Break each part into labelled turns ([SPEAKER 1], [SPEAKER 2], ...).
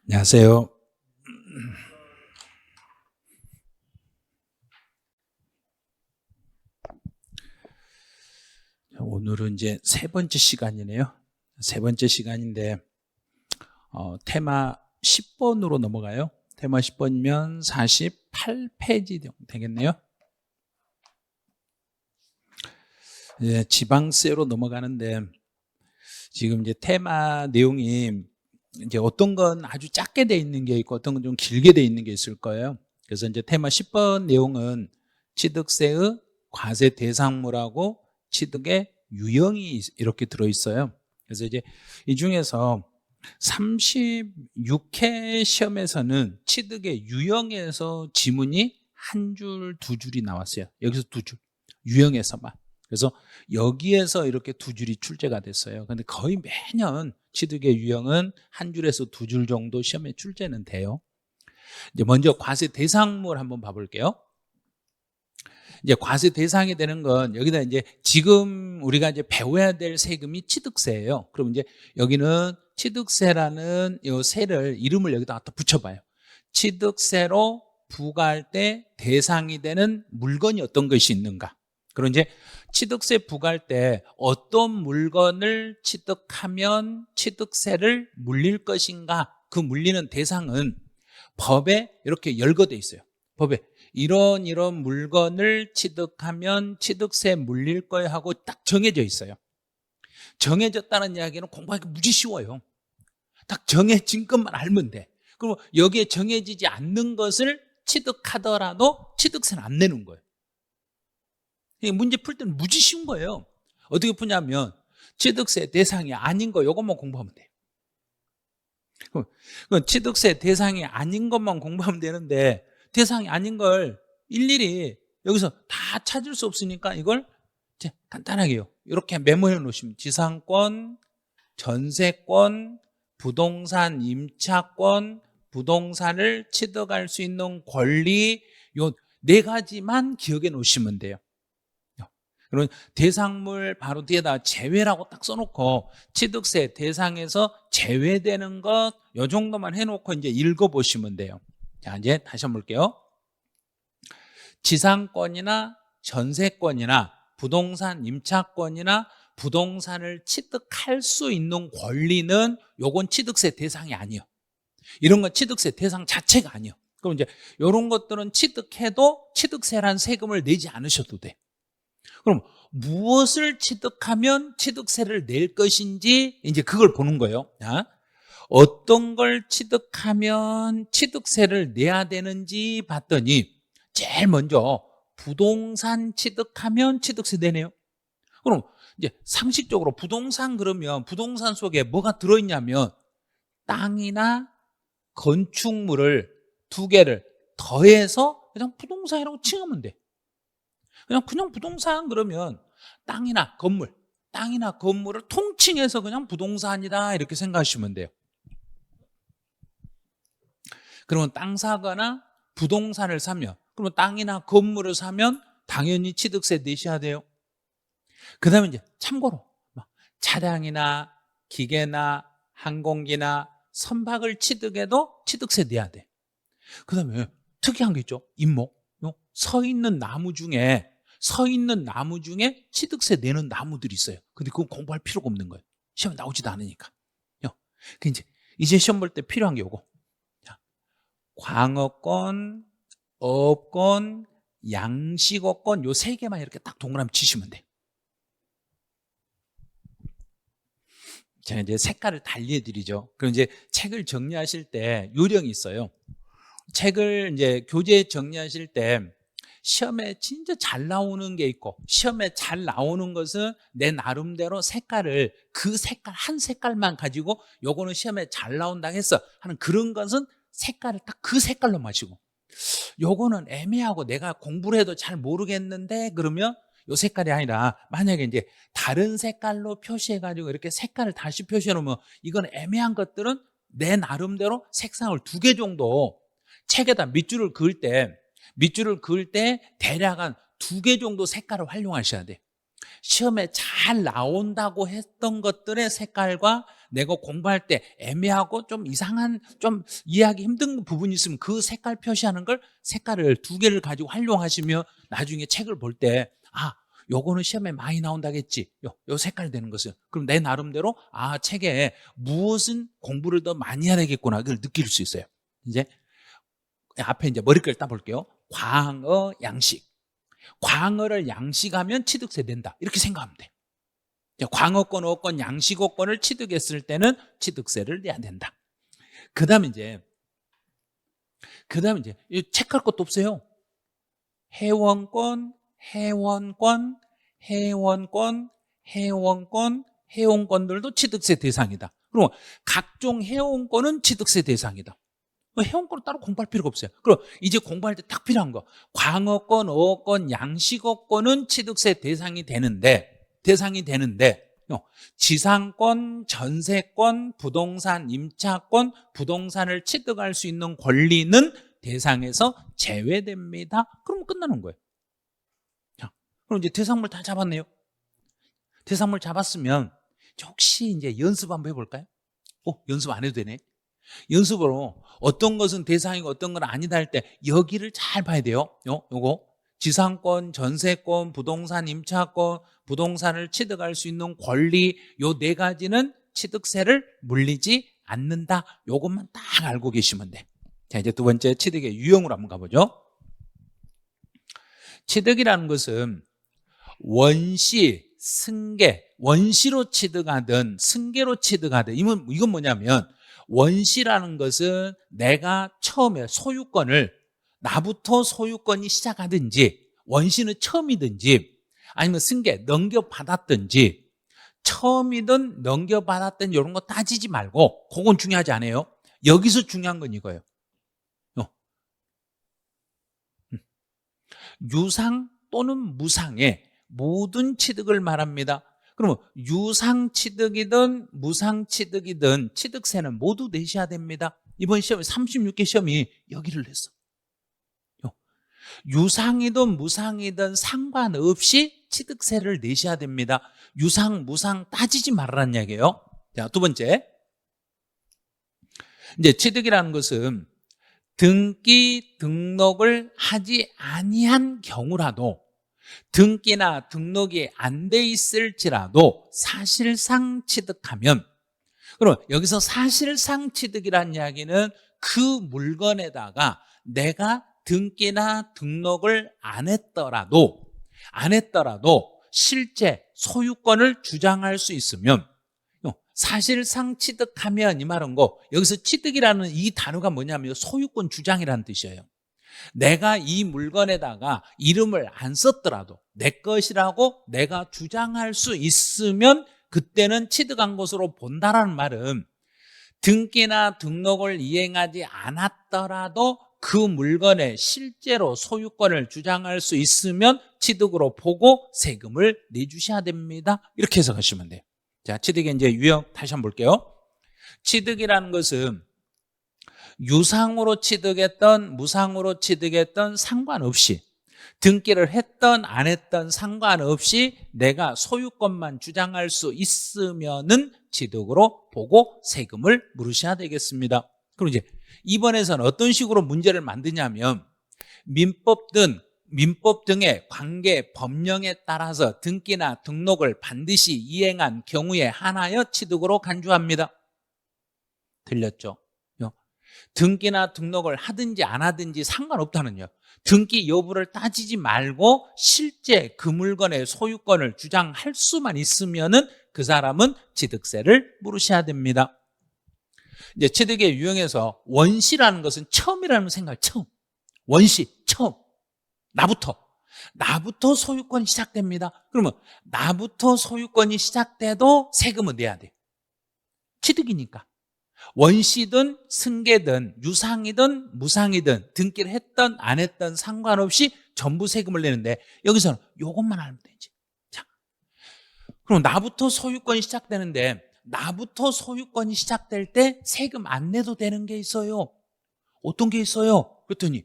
[SPEAKER 1] 안녕하세요. 오늘은 이제 세 번째 시간이네요. 세 번째 시간인데 테마 10번으로 넘어가요. 테마 10번이면 48페이지 되겠네요. 이제 지방세로 넘어가는데 지금 이제 테마 내용이 이제 어떤 건 아주 작게 돼 있는 게 있고 어떤 건 좀 길게 돼 있는 게 있을 거예요. 그래서 이제 테마 10번 내용은 취득세의 과세 대상물하고 취득의 유형이 이렇게 들어있어요. 그래서 이제 이 중에서 36회 시험에서는 취득의 유형에서 지문이 한 줄, 두 줄이 나왔어요. 여기서 두 줄, 유형에서만. 그래서 여기에서 이렇게 두 줄이 출제가 됐어요. 근데 거의 매년 취득의 유형은 한 줄에서 두 줄 정도 시험에 출제는 돼요. 이제 먼저 과세 대상물 한번 봐볼게요. 이제 과세 대상이 되는 건 여기다 이제 지금 우리가 이제 배워야 될 세금이 취득세예요. 그럼 이제 여기는 취득세라는 이 세를 이름을 여기다 갖다 붙여봐요. 취득세로 부과할 때 대상이 되는 물건이 어떤 것이 있는가. 그럼 이제 취득세 부과할 때 어떤 물건을 취득하면 취득세를 물릴 것인가. 그 물리는 대상은 법에 이렇게 열거돼 있어요. 법에 이런 물건을 취득하면 취득세 물릴 거야 하고 딱 정해져 있어요. 정해졌다는 이야기는 공부하기 무지 쉬워요. 딱 정해진 것만 알면 돼. 그럼 여기에 정해지지 않는 것을 취득하더라도 취득세는 안 내는 거예요. 문제 풀 때는 무지 쉬운 거예요. 어떻게 푸냐면 취득세 대상이 아닌 거 이것만 공부하면 돼요. 취득세 대상이 아닌 것만 공부하면 되는데 대상이 아닌 걸 일일이 여기서 다 찾을 수 없으니까 이걸 간단하게요. 이렇게 메모해 놓으시면 지상권, 전세권, 부동산 임차권, 부동산을 취득할 수 있는 권리 요 네 가지만 기억해 놓으시면 돼요. 그럼 대상물 바로 뒤에다 제외라고 딱 써놓고 취득세 대상에서 제외되는 것 요 정도만 해놓고 이제 읽어보시면 돼요. 자, 이제 다시 한번 볼게요. 지상권이나 전세권이나 부동산 임차권이나 부동산을 취득할 수 있는 권리는 요건 취득세 대상이 아니에요. 이런 건 취득세 대상 자체가 아니에요. 그럼 이제 이런 것들은 취득해도 취득세란 세금을 내지 않으셔도 돼. 그럼 무엇을 취득하면 취득세를 낼 것인지 이제 그걸 보는 거예요. 자, 어떤 걸 취득하면 취득세를 내야 되는지 봤더니 제일 먼저 부동산 취득하면 취득세 내네요. 그럼 이제 상식적으로 부동산 그러면 부동산 속에 뭐가 들어있냐면 땅이나 건축물을 두 개를 더해서 그냥 부동산이라고 칭하면 돼. 그냥 부동산 그러면 땅이나 건물을 통칭해서 그냥 부동산이다 이렇게 생각하시면 돼요. 그러면 땅 사거나 부동산을 사면 그러면 땅이나 건물을 사면 당연히 취득세 내셔야 돼요. 그 다음에 이제 참고로 차량이나 기계나 항공기나 선박을 취득해도 취득세 내야 돼. 그 다음에 특이한 게 있죠. 임목. 서 있는 나무 중에 취득세 내는 나무들이 있어요. 근데 그건 공부할 필요가 없는 거예요. 시험에 나오지도 않으니까. 그 이제 시험 볼 때 필요한 게 요거. 광어권, 어업권, 양식어권 요 세 개만 이렇게 딱 동그라미 치시면 돼. 제가 이제 색깔을 달리 해드리죠. 그럼 이제 책을 정리하실 때 요령이 있어요. 책을 이제 교재 정리하실 때 시험에 진짜 잘 나오는 게 있고 시험에 잘 나오는 것은 내 나름대로 색깔을 그 색깔 한 색깔만 가지고 요거는 시험에 잘 나온다 했어 하는 그런 것은 색깔을 딱 그 색깔로 마시고 요거는 애매하고 내가 공부를 해도 잘 모르겠는데 그러면 요 색깔이 아니라 만약에 이제 다른 색깔로 표시해가지고 이렇게 색깔을 다시 표시해 놓으면 이건 애매한 것들은 내 나름대로 색상을 두 개 정도 책에다 밑줄을 그을 때 대략 한 두 개 정도 색깔을 활용하셔야 돼. 시험에 잘 나온다고 했던 것들의 색깔과 내가 공부할 때 애매하고 좀 이상한, 좀 이해하기 힘든 부분이 있으면 그 색깔 표시하는 걸, 색깔을 2개를 가지고 활용하시면 나중에 책을 볼 때 요거는 시험에 많이 나온다겠지, 요 색깔 되는 것은, 그럼 내 나름대로 책에 무엇은 공부를 더 많이 해야 되겠구나, 그걸 느낄 수 있어요. 이제 앞에 이제 머리글 따볼게요. 광어, 양식. 광어를 양식하면 취득세 된다, 이렇게 생각하면 돼. 광어권, 어권, 양식어권을 취득했을 때는 취득세를 내야 된다. 그 다음에 이제 체크할 것도 없어요. 회원권, 회원권들도 취득세 대상이다. 그럼 각종 회원권은 취득세 대상이다. 회원권은 따로 공부할 필요가 없어요. 그럼 이제 공부할 때 딱 필요한 거, 광어권, 어권, 양식어권은 취득세 대상이 되는데 지상권, 전세권, 부동산 임차권, 부동산을 취득할 수 있는 권리는 대상에서 제외됩니다. 그러면 끝나는 거예요. 자, 그럼 이제 대상물 다 잡았네요. 대상물 잡았으면 혹시 이제 연습 한번 해볼까요? 연습 안 해도 되네. 연습으로 어떤 것은 대상이고 어떤 건 아니다 할 때 여기를 잘 봐야 돼요. 요거 지상권, 전세권, 부동산 임차권, 부동산을 취득할 수 있는 권리, 요 4가지는 취득세를 물리지 않는다. 요것만 딱 알고 계시면 돼. 자, 이제 두 번째 취득의 유형으로 한번 가보죠. 취득이라는 것은 원시, 승계, 원시로 취득하든 승계로 취득하든, 이건 뭐냐면, 원시라는 것은 내가 처음에 소유권을, 나부터 소유권이 시작하든지, 원시는 처음이든지, 아니면 승계, 넘겨받았든지, 처음이든 넘겨받았든 이런 거 따지지 말고, 그건 중요하지 않아요. 여기서 중요한 건 이거예요. 유상 또는 무상의 모든 취득을 말합니다. 그러면 유상 취득이든 무상 취득이든 취득세는 모두 내셔야 됩니다. 이번 시험에 36개 시험이 여기를 냈어. 유상이든 무상이든 상관없이 취득세를 내셔야 됩니다. 유상, 무상 따지지 말라는 얘기예요. 자, 두 번째, 이제 취득이라는 것은 등기 등록을 하지 아니한 경우라도, 등기나 등록이 안 돼 있을지라도 사실상 취득하면, 그럼 여기서 사실상 취득이라는 이야기는 그 물건에다가 내가 등기나 등록을 안 했더라도 실제 소유권을 주장할 수 있으면, 사실상 취득하면, 이 말은 여기서 취득이라는 이 단어가 뭐냐면 소유권 주장이라는 뜻이에요. 내가 이 물건에다가 이름을 안 썼더라도 내 것이라고 내가 주장할 수 있으면 그때는 취득한 것으로 본다라는 말은, 등기나 등록을 이행하지 않았더라도 그 물건에 실제로 소유권을 주장할 수 있으면 취득으로 보고 세금을 내주셔야 됩니다. 이렇게 해석하시면 돼요. 자, 취득의 이제 유형 다시 한번 볼게요. 취득이라는 것은 유상으로 취득했던 무상으로 취득했던 상관없이, 등기를 했던 안 했던 상관없이 내가 소유권만 주장할 수 있으면은 취득으로 보고 세금을 물으셔야 되겠습니다. 그럼 이제 이번에서는 어떤 식으로 문제를 만드냐면, 민법 등의 관계 법령에 따라서 등기나 등록을 반드시 이행한 경우에 한하여 취득으로 간주합니다. 들렸죠? 등기나 등록을 하든지 안 하든지 상관없다는요. 등기 여부를 따지지 말고 실제 그 물건의 소유권을 주장할 수만 있으면은 그 사람은 취득세를 물으셔야 됩니다. 이제 취득의 유형에서 원시라는 것은 처음이라는 생각, 처음. 원시, 처음. 나부터 소유권이 시작됩니다. 그러면 나부터 소유권이 시작돼도 세금은 내야 돼. 취득이니까. 원시든 승계든 유상이든 무상이든 등기를 했던 안 했던 상관없이 전부 세금을 내는데, 여기서는 이것만 알면 되지. 자, 그럼 나부터 소유권이 시작되는데, 나부터 소유권이 시작될 때 세금 안 내도 되는 게 있어요. 어떤 게 있어요? 그랬더니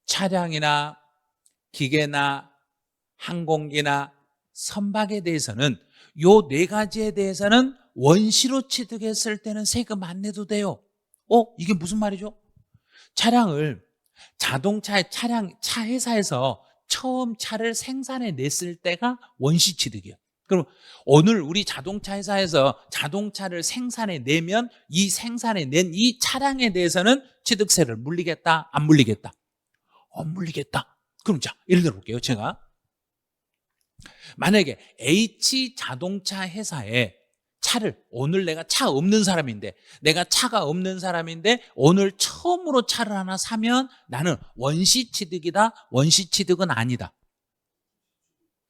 [SPEAKER 1] 차량이나 기계나 항공기나 선박에 대해서는 요 네 가지에 대해서는 원시로 취득했을 때는 세금 안 내도 돼요. 이게 무슨 말이죠? 차량을 차 회사에서 처음 차를 생산해 냈을 때가 원시 취득이에요. 그럼 오늘 우리 자동차 회사에서 자동차를 생산해 내면 이 생산해 낸 이 차량에 대해서는 취득세를 물리겠다, 안 물리겠다? 물리겠다. 그럼 자, 예를 들어 볼게요. 제가 만약에 H 자동차 회사에 차를, 오늘 내가 차 없는 사람인데, 내가 차가 없는 사람인데 오늘 처음으로 차를 하나 사면 나는 원시 취득이다, 원시 취득은 아니다?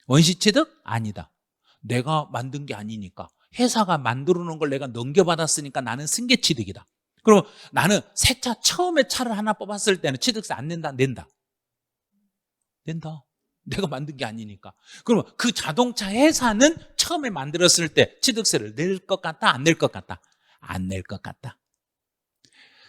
[SPEAKER 1] 원시 취득? 아니다. 내가 만든 게 아니니까, 회사가 만들어 놓은 걸 내가 넘겨받았으니까 나는 승계 취득이다. 그럼 나는 새 차, 처음에 차를 하나 뽑았을 때는 취득세 안 낸다? 낸다? 낸다. 내가 만든 게 아니니까. 그러면 그 자동차 회사는 처음에 만들었을 때 취득세를 낼 것 같다, 안 낼 것 같다? 안 낼 것 같다.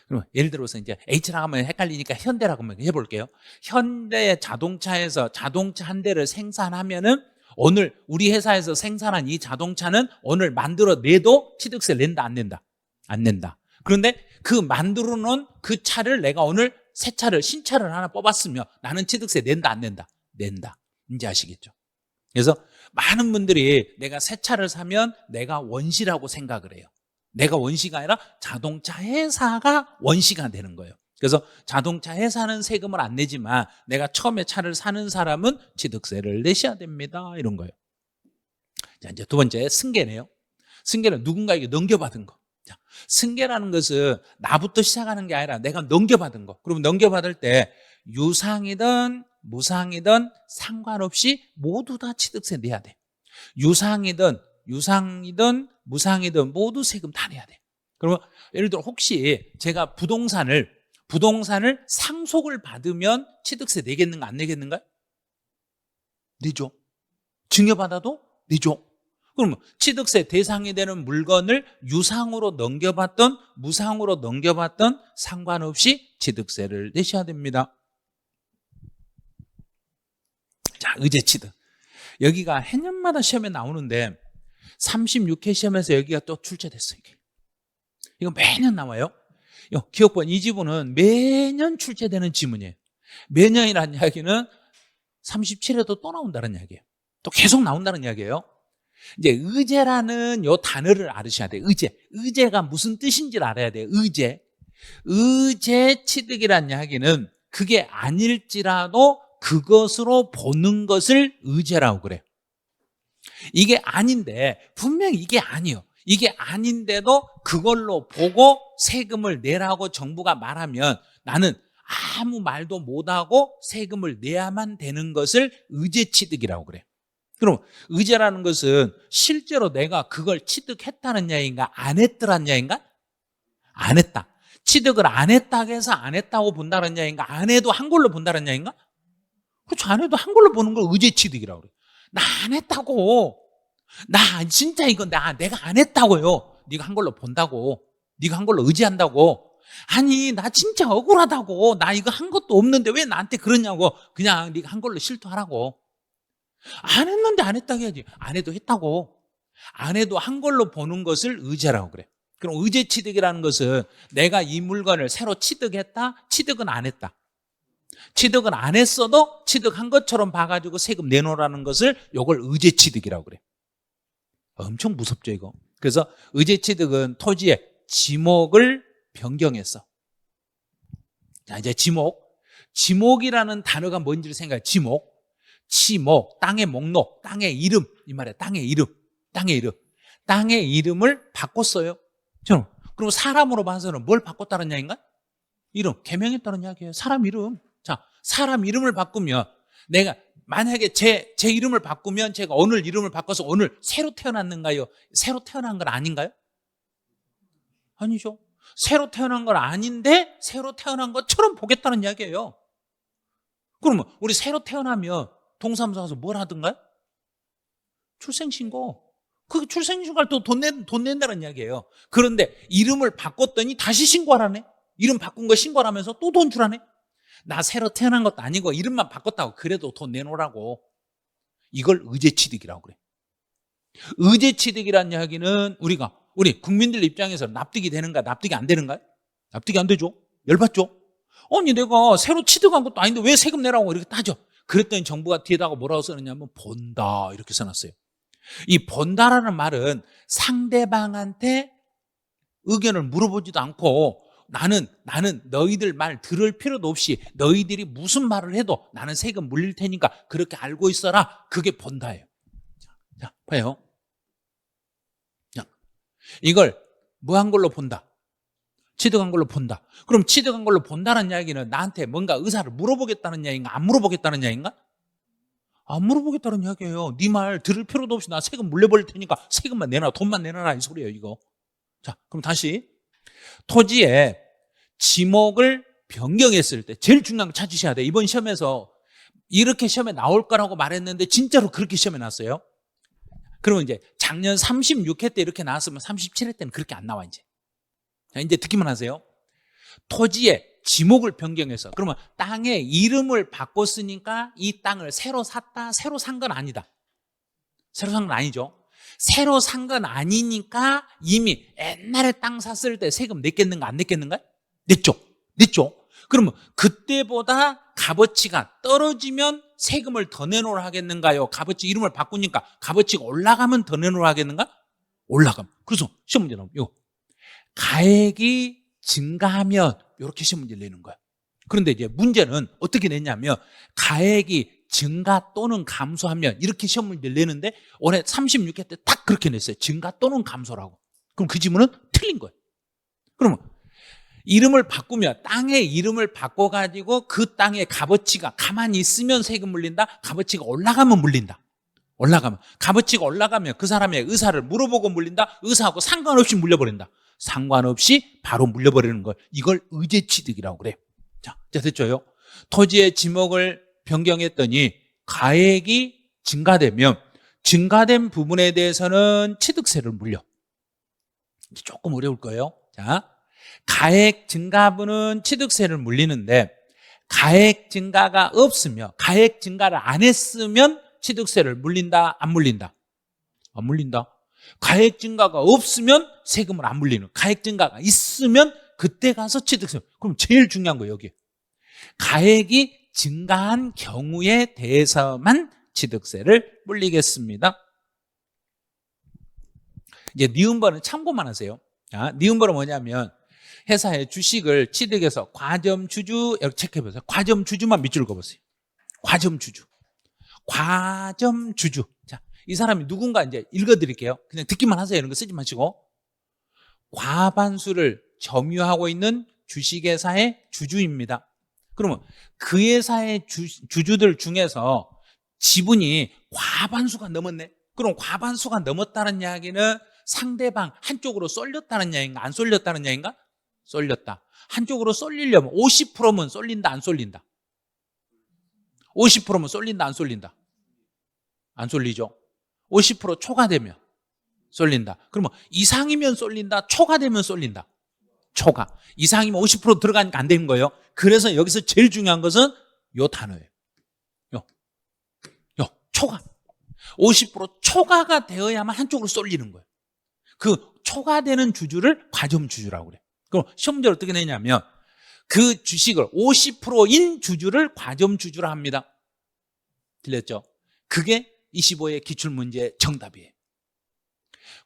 [SPEAKER 1] 그럼 예를 들어서 이제 H라고 하면 헷갈리니까 현대라고 한번 해볼게요. 현대 자동차에서 자동차 한 대를 생산하면은 오늘 우리 회사에서 생산한 이 자동차는 오늘 만들어 내도 취득세 낸다, 안 낸다? 안 낸다. 그런데 그 만들어 놓은 그 차를 내가 오늘 새 차를, 신차를 하나 뽑았으면 나는 취득세 낸다, 안 낸다? 낸다. 이제 아시겠죠? 그래서 많은 분들이 내가 새 차를 사면 내가 원시라고 생각을 해요. 내가 원시가 아니라 자동차 회사가 원시가 되는 거예요. 그래서 자동차 회사는 세금을 안 내지만 내가 처음에 차를 사는 사람은 취득세를 내셔야 됩니다, 이런 거예요. 자, 이제 두 번째, 승계네요. 승계는 누군가에게 넘겨받은 거. 자, 승계라는 것은 나부터 시작하는 게 아니라 내가 넘겨받은 거. 그러면 넘겨받을 때 유상이든 무상이든 상관없이 모두 다 취득세 내야 돼. 유상이든 무상이든 모두 세금 다 내야 돼. 그러면 예를 들어 혹시 제가 부동산을 상속을 받으면 취득세 내겠는가, 안 내겠는가? 내죠. 증여받아도 내죠. 그러면 취득세 대상이 되는 물건을 유상으로 넘겨받던 무상으로 넘겨받던 상관없이 취득세를 내셔야 됩니다. 자, 의제취득. 여기가 해년마다 시험에 나오는데 36회 시험에서 여기가 또 출제됐어요. 이거 매년 나와요. 기억본 이 지문은 매년 출제되는 지문이에요. 매년이라는 이야기는 37회도 또 나온다는 이야기예요. 또 계속 나온다는 이야기예요. 이제 의제라는 요 단어를 알으셔야 돼요. 의제가 무슨 뜻인지를 알아야 돼요. 의제 취득이라는 이야기는 그게 아닐지라도 그것으로 보는 것을 의제라고 그래요. 이게 아닌데, 분명히 이게 아니에요. 이게 아닌데도 그걸로 보고 세금을 내라고 정부가 말하면 나는 아무 말도 못하고 세금을 내야만 되는 것을 의제취득이라고 그래요. 그럼 의제라는 것은 실제로 내가 그걸 취득했다는 이야기인가, 안 했더란 이야기인가? 안 했다. 취득을 안 했다고 해서 안 했다고 본다는 이야기인가, 안 해도 한글로 본다는 이야기인가? 그렇죠. 안 해도 한글로 보는 걸 의제취득이라고 그래요. 나 안 했다고. 나 진짜 이건 내가 안 했다고요. 네가 한글로 본다고. 네가 한글로 의지한다고. 아니, 나 진짜 억울하다고. 나 이거 한 것도 없는데 왜 나한테 그러냐고. 그냥 네가 한글로 실토하라고. 안 했는데 안 했다고 해야지. 안 해도 했다고. 안 해도 한글로 보는 것을 의제라고 그래. 그럼 의제취득이라는 것은 내가 이 물건을 새로 취득했다, 취득은 안 했다. 취득은 안 했어도 취득한 것처럼 봐가지고 세금 내놓으라는 것을 요걸 의제취득이라고 그래. 엄청 무섭죠, 이거. 그래서 의제취득은 토지의 지목을 변경했어. 자, 이제 지목이라는 단어가 뭔지를 생각해. 지목, 땅의 목록, 땅의 이름, 이 말이야. 땅의 이름을 바꿨어요. 그럼 사람으로 봐서는 뭘 바꿨다는 이야기인가? 이름, 개명했다는 이야기예요. 사람 이름. 자, 사람 이름을 바꾸면 내가 만약에 제 이름을 바꾸면 제가 오늘 이름을 바꿔서 오늘 새로 태어났는가요? 새로 태어난 건 아닌가요? 아니죠. 새로 태어난 건 아닌데 새로 태어난 것처럼 보겠다는 이야기예요. 그러면 우리 새로 태어나면 동사무소 가서 뭘 하던가요? 출생신고. 그 출생신고할 또 돈 낸다는 이야기예요. 그런데 이름을 바꿨더니 다시 신고하라네. 이름 바꾼 거 신고하면서 또 돈 주라네. 나 새로 태어난 것도 아니고 이름만 바꿨다고 그래도 돈 내놓으라고. 이걸 의제취득이라고 그래. 의제취득이라는 이야기는 우리 국민들 입장에서 납득이 되는가 납득이 안 되는가? 납득이 안 되죠. 열받죠. 아니 내가 새로 취득한 것도 아닌데 왜 세금 내라고 이렇게 따져. 그랬더니 정부가 뒤에다가 뭐라고 써놨냐면 본다 이렇게 써놨어요. 이 본다라는 말은 상대방한테 의견을 물어보지도 않고 나는 너희들 말 들을 필요도 없이 너희들이 무슨 말을 해도 나는 세금 물릴 테니까 그렇게 알고 있어라. 그게 본다예요. 자, 봐요. 자, 이걸 뭐 한 걸로 본다? 취득한 걸로 본다. 그럼 취득한 걸로 본다는 이야기는 나한테 뭔가 의사를 물어보겠다는 이야기인가? 안 물어보겠다는 이야기인가? 안 물어보겠다는 이야기예요. 네 말 들을 필요도 없이 나 세금 물려버릴 테니까 세금만 내놔, 돈만 내놔라 이 소리예요 이거. 자, 그럼 다시 토지의 지목을 변경했을 때 제일 중요한 거 찾으셔야 돼. 이번 시험에서 이렇게 시험에 나올 거라고 말했는데 진짜로 그렇게 시험에 나왔어요. 그러면 이제 작년 36회 때 이렇게 나왔으면 37회 때는 그렇게 안 나와 이제. 자, 이제 듣기만 하세요. 토지의 지목을 변경해서 그러면 땅의 이름을 바꿨으니까 이 땅을 새로 샀다, 새로 산 건 아니다. 새로 산 건 아니죠. 새로 산 건 아니니까 이미 옛날에 땅 샀을 때 세금 냈겠는가 안 냈겠는가? 냈죠. 그러면 그때보다 값어치가 떨어지면 세금을 더 내놓으라 하겠는가요? 값어치 이름을 바꾸니까 값어치가 올라가면 더 내놓으라 하겠는가? 올라가면. 그래서 시험 문제 나오면 이거 가액이 증가하면 이렇게 시험 문제를 내는 거야. 그런데 이제 문제는 어떻게 냈냐면 가액이 증가 또는 감소하면 이렇게 시험 문제를 내는데 올해 36회 때 딱 그렇게 냈어요. 증가 또는 감소라고. 그럼 그 지문은 틀린 거예요. 그러면 이름을 바꾸면 땅의 이름을 바꿔가지고 그 땅의 값어치가 가만히 있으면 세금 물린다. 값어치가 올라가면 물린다. 올라가면 값어치가 올라가면 그 사람의 의사를 물어보고 물린다. 의사하고 상관없이 물려버린다. 상관없이 바로 물려버리는 걸 이걸 의제취득이라고 그래요. 자, 됐죠요? 토지의 지목을 변경했더니 가액이 증가되면 증가된 부분에 대해서는 취득세를 물려. 조금 어려울 거예요. 자, 가액 증가분은 취득세를 물리는데 가액 증가가 없으면 가액 증가를 안 했으면 취득세를 물린다 안 물린다? 안 물린다. 가액 증가가 없으면 세금을 안 물리는. 가액 증가가 있으면 그때 가서 취득세. 그럼 제일 중요한 거예요 여기. 가액이 증가한 경우에 대해서만 취득세를 물리겠습니다. 이제 니은번은 참고만 하세요. 자, 니은번은 뭐냐면 회사의 주식을 취득해서 과점주주 여기 체크해보세요. 과점주주만 밑줄 그어보세요. 과점주주. 자, 이 사람이 누군가 이제 읽어드릴게요. 그냥 듣기만 하세요. 이런 거 쓰지 마시고. 과반수를 점유하고 있는 주식회사의 주주입니다. 그러면 그 회사의 주주들 중에서 지분이 과반수가 넘었네. 그럼 과반수가 넘었다는 이야기는 상대방 한쪽으로 쏠렸다는 이야기인가 안 쏠렸다는 이야기인가? 쏠렸다. 한쪽으로 쏠리려면 50%면 쏠린다 안 쏠린다? 50%면 쏠린다 안 쏠린다? 안 쏠리죠. 50% 초과되면 쏠린다. 그러면 이상이면 쏠린다, 초과되면 쏠린다. 초과. 이상이면 50% 들어가니까 안 되는 거예요. 그래서 여기서 제일 중요한 것은 요 단어예요. 초과. 50% 초과가 되어야만 한쪽으로 쏠리는 거예요. 그 초과되는 주주를 과점주주라고 그래요. 그럼 시험 문제를 어떻게 내냐면 그 주식을 50%인 주주를 과점주주라 합니다. 들렸죠? 그게 25의 기출문제의 정답이에요.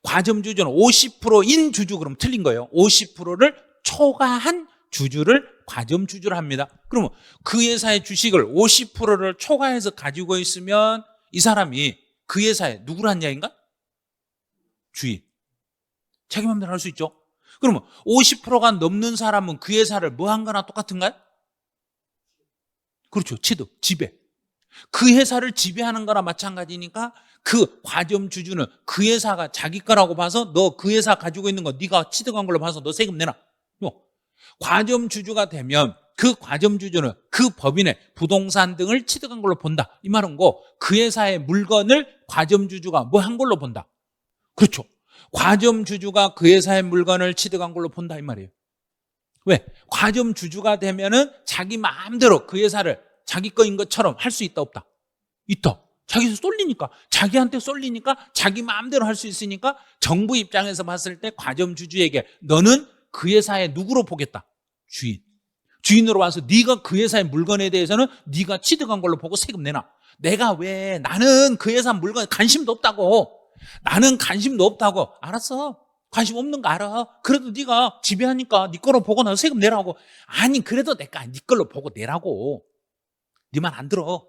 [SPEAKER 1] 과점주주는 50%인 주주 그럼 틀린 거예요. 50%를 초과한 주주를 과점주주라 합니다. 그러면 그 회사의 주식을 50%를 초과해서 가지고 있으면 이 사람이 그 회사에 누구란 이야기인가? 주인. 자기 마음대로 할 수 있죠. 그러면 50%가 넘는 사람은 그 회사를 뭐 한 거나 똑같은가요? 그렇죠. 취득, 지배. 그 회사를 지배하는 거나 마찬가지니까 그 과점주주는 그 회사가 자기 거라고 봐서 너 그 회사 가지고 있는 거 네가 취득한 걸로 봐서 너 세금 내놔. 과점주주가 되면 그 과점주주는 그 법인의 부동산 등을 취득한 걸로 본다. 이 말은 그 회사의 물건을 과점주주가 뭐 한 걸로 본다. 그렇죠. 과점주주가 그 회사의 물건을 취득한 걸로 본다 이 말이에요. 왜? 과점주주가 되면은 자기 마음대로 그 회사를 자기 거인 것처럼 할 수 있다 없다? 있다. 자기 쏠리니까, 자기한테 쏠리니까 자기 마음대로 할 수 있으니까 정부 입장에서 봤을 때 과점주주에게 너는 그 회사에 누구로 보겠다? 주인으로 와서 네가 그 회사의 물건에 대해서는 네가 취득한 걸로 보고 세금 내놔. 내가 왜, 나는 그 회사 물건에 관심도 없다고. 나는 관심도 없다고. 알았어. 관심 없는 거 알아. 그래도 네가 지배하니까 네 거로 보고 나서 세금 내라고. 아니 그래도 내가 네 걸로 보고 내라고. 네 말 안 들어.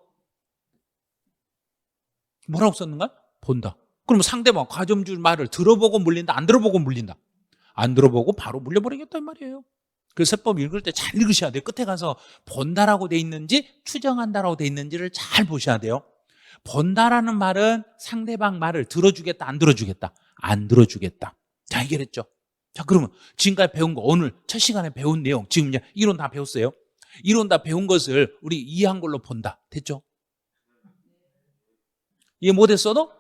[SPEAKER 1] 뭐라고 썼는가? 본다. 그럼 상대방 과점주 말을 들어보고 물린다, 안 들어보고 물린다? 안 들어보고 바로 물려버리겠다 이 말이에요. 그 세법 읽을 때 잘 읽으셔야 돼요. 끝에 가서 본다라고 돼 있는지 추정한다라고 돼 있는지를 잘 보셔야 돼요. 본다라는 말은 상대방 말을 들어주겠다, 안 들어주겠다? 안 들어주겠다. 자, 해결했죠. 자, 그러면 지금까지 배운 거, 오늘 첫 시간에 배운 내용, 지금 이제 이론 다 배웠어요. 이론 다 배운 것을 우리 이해한 걸로 본다. 됐죠? 이해 못했어도?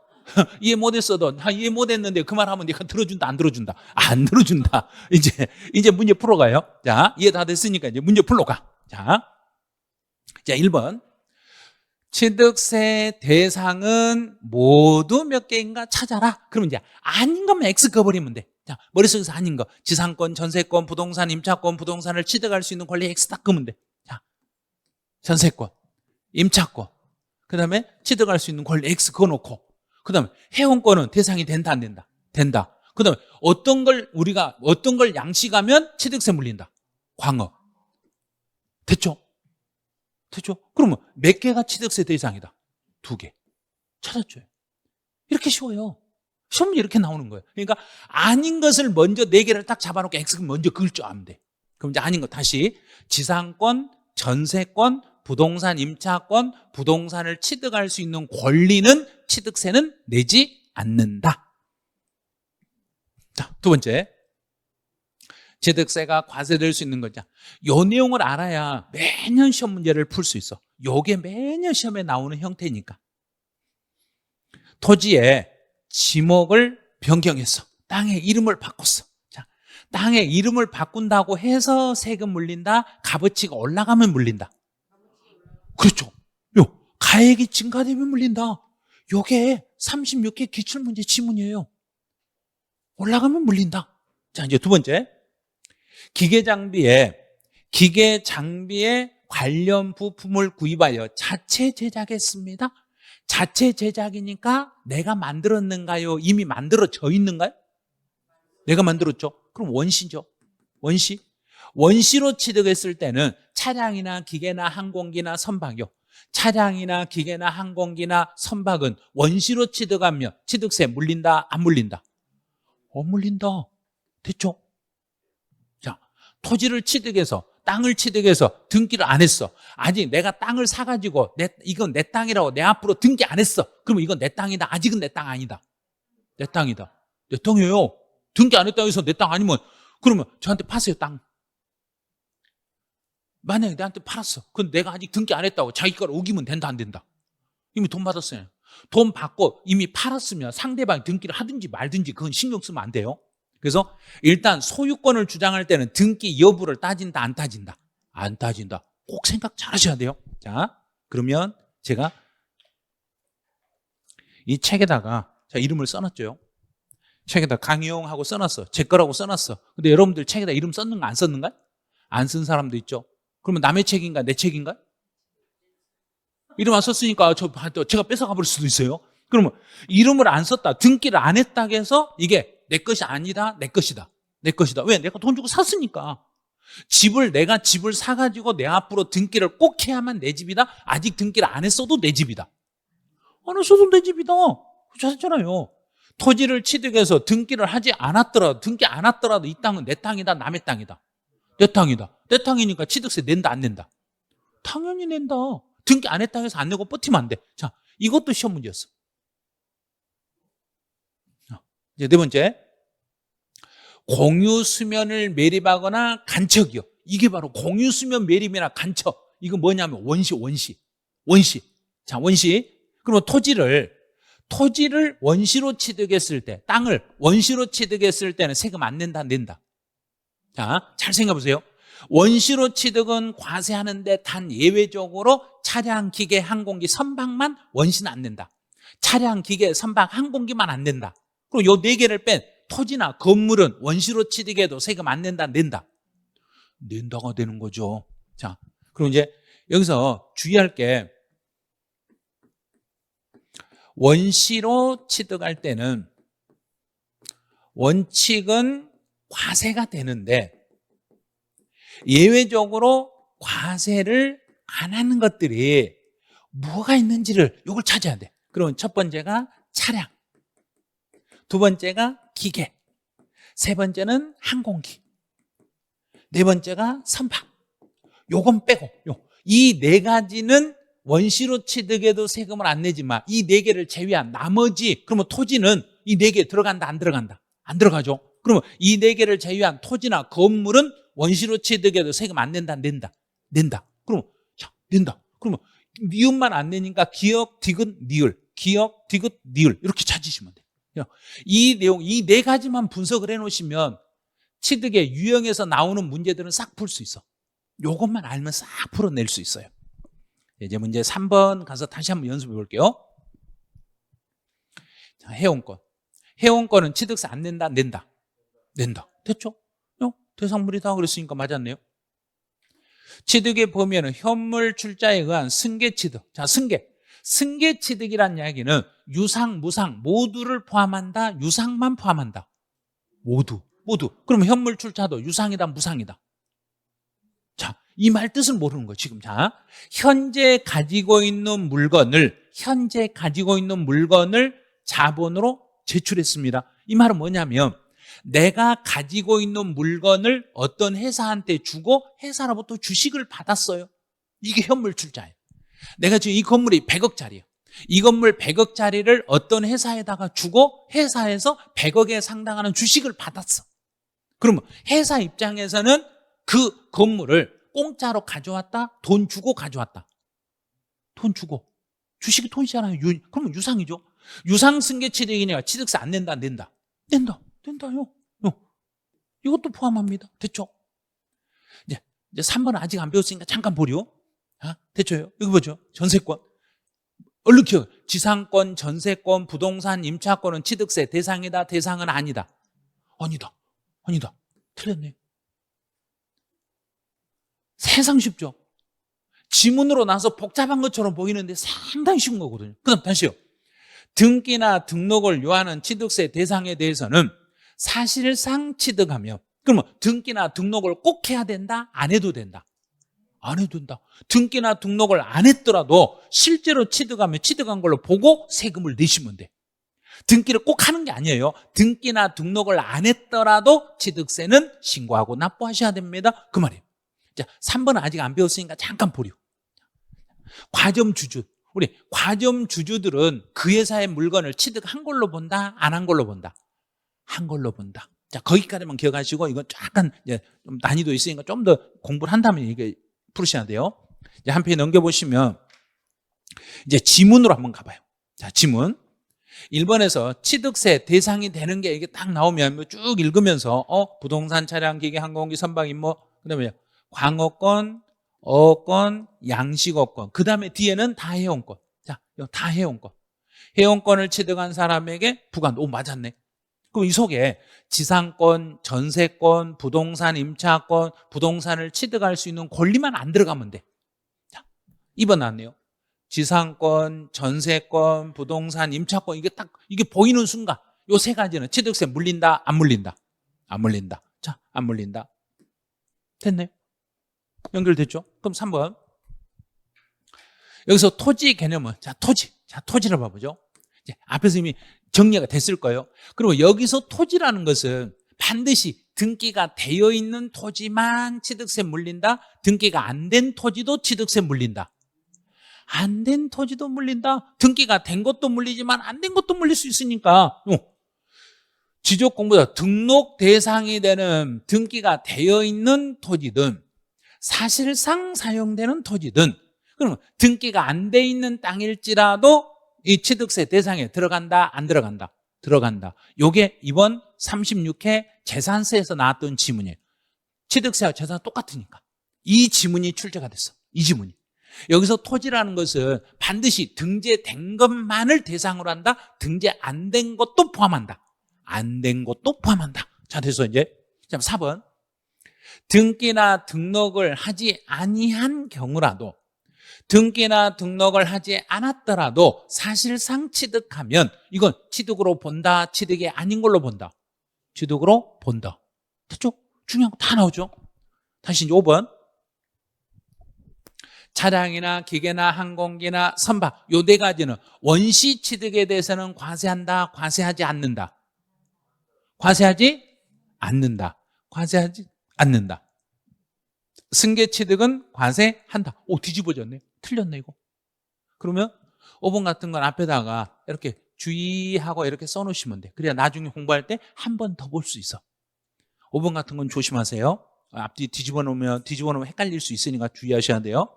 [SPEAKER 1] 이해 못했어도, 이해 못했는데 그 말 하면 내가 들어준다, 안 들어준다? 안 들어준다. 이제 문제 풀어가요. 자, 이해 다 됐으니까 이제 문제 풀러가. 자, 1번. 취득세 대상은 모두 몇 개인가 찾아라. 그러면 이제 아닌 것만 X 꺼버리면 돼. 자, 머릿속에서 아닌 거. 지상권, 전세권, 부동산, 임차권, 부동산을 취득할 수 있는 권리 X 딱 끄면 돼. 자, 전세권, 임차권. 그 다음에 취득할 수 있는 권리 X 그어놓고. 그 다음에 회원권은 대상이 된다, 안 된다? 된다. 그 다음에 어떤 걸 양식하면 취득세 물린다. 광업. 됐죠? 됐죠? 그러면 몇 개가 취득세 대상이다? 2개. 찾았죠? 이렇게 쉬워요. 시험 문제 이렇게 나오는 거예요. 그러니까 아닌 것을 먼저 4개를 딱 잡아놓고 X 먼저 그을 줄 아면 돼. 그럼 이제 아닌 거 다시 지상권, 전세권, 부동산 임차권, 부동산을 취득할 수 있는 권리는 취득세는 내지 않는다. 자, 2번째. 취득세가 과세될 수 있는 거죠. 이 내용을 알아야 매년 시험 문제를 풀 수 있어. 요게 매년 시험에 나오는 형태니까. 토지에 지목을 변경했어. 땅의 이름을 바꿨어. 자, 땅의 이름을 바꾼다고 해서 세금 물린다? 값어치가 올라가면 물린다? 그렇죠. 가액이 증가되면 물린다. 요게 36개 기출문제 지문이에요. 올라가면 물린다. 자, 이제 2번째. 기계 장비에 관련 부품을 구입하여 자체 제작했습니다. 자체 제작이니까 내가 만들었는가요? 이미 만들어져 있는가요? 내가 만들었죠. 그럼 원시죠. 원시로 취득했을 때는 차량이나 기계나 항공기나 선박이요. 차량이나 기계나 항공기나 선박은 원시로 취득하면 취득세 물린다, 안 물린다? 물린다. 됐죠? 자, 토지를 취득해서, 땅을 취득해서 등기를 안 했어. 아직 내가 땅을 사가지고 이건 내 땅이라고 내 앞으로 등기 안 했어. 그러면 이건 내 땅이다. 아직은 내 땅 아니다. 내 땅이다. 내 땅이에요. 등기 안 했다고 해서 내 땅 아니면 그러면 저한테 파세요, 땅. 만약에 내한테 팔았어. 그럼 내가 아직 등기 안 했다고 자기 거를 우기면 된다, 안 된다? 이미 돈 받았어요. 돈 받고 이미 팔았으면 상대방이 등기를 하든지 말든지 그건 신경 쓰면 안 돼요. 그래서 일단 소유권을 주장할 때는 등기 여부를 따진다, 안 따진다? 안 따진다. 꼭 생각 잘 하셔야 돼요. 자, 그러면 제가 이 책에다가 이름을 써놨죠. 책에다 강희용하고 써놨어. 제 거라고 써놨어. 근데 여러분들 책에다 이름 썼는가 안 썼는가? 안 쓴 사람도 있죠. 그러면 남의 책인가 내 책인가? 이름 안 썼으니까 제가 뺏어가 버릴 수도 있어요. 그러면 이름을 안 썼다, 등기를 안 했다고 해서 이게 내 것이 아니다, 내 것이다. 내 것이다. 왜? 내가 돈 주고 샀으니까. 내가 집을 사가지고 내 앞으로 등기를 꼭 해야만 내 집이다? 아직 등기를 안 했어도 내 집이다. 안 했어도 내 집이다. 그렇잖아요. 토지를 취득해서 등기를 하지 않았더라도, 등기 안 했더라도 이 땅은 내 땅이다, 남의 땅이다? 내 땅이다. 내 땅이니까 취득세 낸다, 안 낸다? 당연히 낸다. 등기 안 했다고 해서 안 내고 버티면 안 돼. 자, 이것도 시험 문제였어. 이제 4번째. 공유수면을 매립하거나 간척이요. 이게 바로 공유수면 매립이나 간척. 이거 뭐냐면 원시. 자, 원시. 그러면 토지를 원시로 취득했을 때, 땅을 원시로 취득했을 때는 세금 안 낸다, 안 낸다? 자, 잘 생각해 보세요. 원시로 취득은 과세하는데 단 예외적으로 차량, 기계, 항공기, 선박만 원시는 안 낸다. 차량, 기계, 선박, 항공기만 안 낸다. 그리고 요 네 개를 뺀 토지나 건물은 원시로 취득해도 세금 안 낸다, 낸다. 낸다가 되는 거죠. 자, 그럼 이제 여기서 주의할 게 원시로 취득할 때는 원칙은 과세가 되는데 예외적으로 과세를 안 하는 것들이 뭐가 있는지를 이걸 찾아야 돼. 그러면 첫 번째가 차량, 두 번째가 기계, 세 번째는 항공기, 네 번째가 선박. 요건 빼고 이 네 가지는 원시로 취득해도 세금을 안 내지만 이 네 개를 제외한 나머지, 그러면 토지는 이 네 개 들어간다, 안 들어간다? 안 들어가죠. 그러면 이 네 개를 제외한 토지나 건물은 원시로 취득해도 세금 안 낸다, 낸다? 낸다. 그러면 자, 낸다. 그러면 니은만 안 내니까 기역, 디귿, 니을, 기역, 디귿, 니을 이렇게 찾으시면 돼요. 이 내용, 이 네 가지만 분석을 해놓으시면 취득의 유형에서 나오는 문제들은 싹 풀 수 있어. 요것만 알면 싹 풀어낼 수 있어요. 이제 문제 3번 가서 다시 한번 연습해 볼게요. 자, 해운권. 해운권은 취득세 안 낸다, 낸다? 낸다. 됐죠? 대상물이다 그랬으니까 맞았네요. 취득의 범위에는 현물 출자에 의한 승계 취득. 자, 승계 취득이란 이야기는 유상, 무상 모두를 포함한다, 유상만 포함한다? 모두. 그러면 현물 출자도 유상이다, 무상이다? 자, 이 말 뜻을 모르는 거예요, 지금. 자, 현재 가지고 있는 물건을 자본으로 제출했습니다. 이 말은 뭐냐면 내가 가지고 있는 물건을 어떤 회사한테 주고 회사로부터 주식을 받았어요. 이게 현물 출자예요. 내가 지금 이 건물이 100억짜리예요. 이 건물 100억짜리를 어떤 회사에다가 주고 회사에서 100억에 상당하는 주식을 받았어. 그러면 회사 입장에서는 그 건물을 공짜로 가져왔다, 돈 주고 가져왔다? 돈 주고. 주식이 돈이잖아요. 그러면 유상이죠. 유상승계 취득이니까 취득세 안 낸다, 안 낸다? 낸다요. 이것도 포함합니다. 됐죠? 이제 3번 아직 안 배웠으니까 잠깐 보려. 됐죠? 이거 보죠. 전세권. 얼른 기억. 지상권, 전세권, 부동산, 임차권은 취득세 대상이다, 대상은 아니다? 아니다. 틀렸네. 세상 쉽죠? 지문으로 나서 복잡한 것처럼 보이는데 상당히 쉬운 거거든요. 그 다음 다시요. 등기나 등록을 요하는 취득세 대상에 대해서는 사실상 취득하며, 그러면 등기나 등록을 꼭 해야 된다? 안 해도 된다? 안 해도 된다. 등기나 등록을 안 했더라도 실제로 취득한 걸로 보고 세금을 내시면 돼. 등기를 꼭 하는 게 아니에요. 등기나 등록을 안 했더라도 취득세는 신고하고 납부하셔야 됩니다. 그 말이에요. 자, 3번은 아직 안 배웠으니까 잠깐 보려. 과점주주. 우리 과점주주들은 그 회사의 물건을 취득한 걸로 본다, 안 한 걸로 본다? 한 걸로 본다. 자, 거기까지만 기억하시고, 이건 약간 이제 좀 난이도 있으니까 좀 더 공부를 한다면 이게 풀으셔야 돼요. 이제 한 페이지 넘겨보시면 이제 지문으로 한번 가봐요. 자, 지문. 1번에서 취득세 대상이 되는 게 이게 딱 나오면 쭉 읽으면서 부동산, 차량, 기계, 항공기, 선박, 임무, 그다음에 광어권, 어권, 양식어권, 그 다음에 뒤에는 다해운권. 자, 다해운권. 해운권을 취득한 사람에게 부과. 오, 맞았네. 그럼 이 속에 지상권, 전세권, 부동산, 임차권, 부동산을 취득할 수 있는 권리만 안 들어가면 돼. 자, 2번 나왔네요. 지상권, 전세권, 부동산, 임차권, 이게 보이는 순간 요 세 가지는 취득세 물린다, 안 물린다? 안 물린다. 자, 안 물린다. 됐네요. 연결됐죠? 그럼 3번. 여기서 토지 개념은, 토지를 봐보죠. 이제 앞에서 이미 정리가 됐을 거예요. 그리고 여기서 토지라는 것은 반드시 등기가 되어 있는 토지만 취득세 물린다? 등기가 안 된 토지도 취득세 물린다? 안 된 토지도 물린다? 등기가 된 것도 물리지만 안 된 것도 물릴 수 있으니까 지적공부자 등록 대상이 되는 등기가 되어 있는 토지든 사실상 사용되는 토지든, 그러면 등기가 안 돼 있는 땅일지라도 이 취득세 대상에 들어간다, 안 들어간다? 들어간다. 요게 이번 36회 재산세에서 나왔던 지문이에요. 취득세와 재산은 똑같으니까. 이 지문이 출제가 됐어. 이 지문이. 여기서 토지라는 것은 반드시 등재된 것만을 대상으로 한다. 등재 안 된 것도 포함한다. 안 된 것도 포함한다. 자, 그래서 이제 4번. 등기나 등록을 하지 아니한 경우라도, 등기나 등록을 하지 않았더라도 사실상 취득하면 이건 취득으로 본다, 취득이 아닌 걸로 본다. 취득으로 본다. 됐죠? 중요한 거 다 나오죠? 다시 이제 5번. 차량이나 기계나 항공기나 선박, 요 네 가지는 원시 취득에 대해서는 과세한다, 과세하지 않는다. 과세하지 않는다. 과세하지 않는다. 승계 취득은 과세한다. 오, 뒤집어졌네. 틀렸네, 이거. 그러면 5번 같은 건 앞에다가 이렇게 주의하고 이렇게 써놓으시면 돼. 그래야 나중에 공부할 때 한 번 더 볼 수 있어. 5번 같은 건 조심하세요. 앞뒤 뒤집어 놓으면 헷갈릴 수 있으니까 주의하셔야 돼요.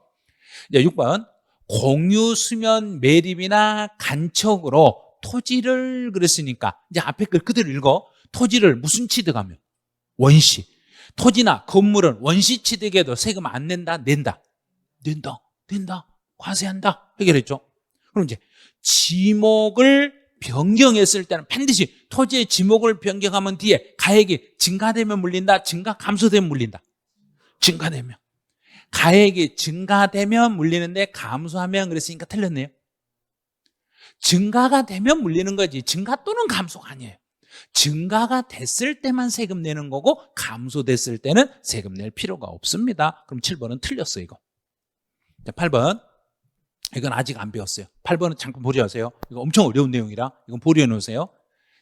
[SPEAKER 1] 이제 6번. 공유 수면 매립이나 간척으로 토지를 그랬으니까 이제 앞에 걸 그대로 읽어. 토지를 무슨 취득하면? 원시. 토지나 건물은 원시 취득에도 세금 안 낸다? 낸다. 낸다. 과세한다. 해결했죠. 그럼 이제 지목을 변경했을 때는 반드시 토지의 지목을 변경하면 뒤에 가액이 증가되면 물린다, 감소되면 물린다. 증가되면. 가액이 증가되면 물리는데 감소하면 그랬으니까 틀렸네요. 증가가 되면 물리는 거지 증가 또는 감소가 아니에요. 증가가 됐을 때만 세금 내는 거고 감소됐을 때는 세금 낼 필요가 없습니다. 그럼 7번은 틀렸어요, 이거. 자, 8번. 이건 아직 안 배웠어요. 8번은 잠깐 보려하세요. 이거 엄청 어려운 내용이라 이건 보려 놓으세요.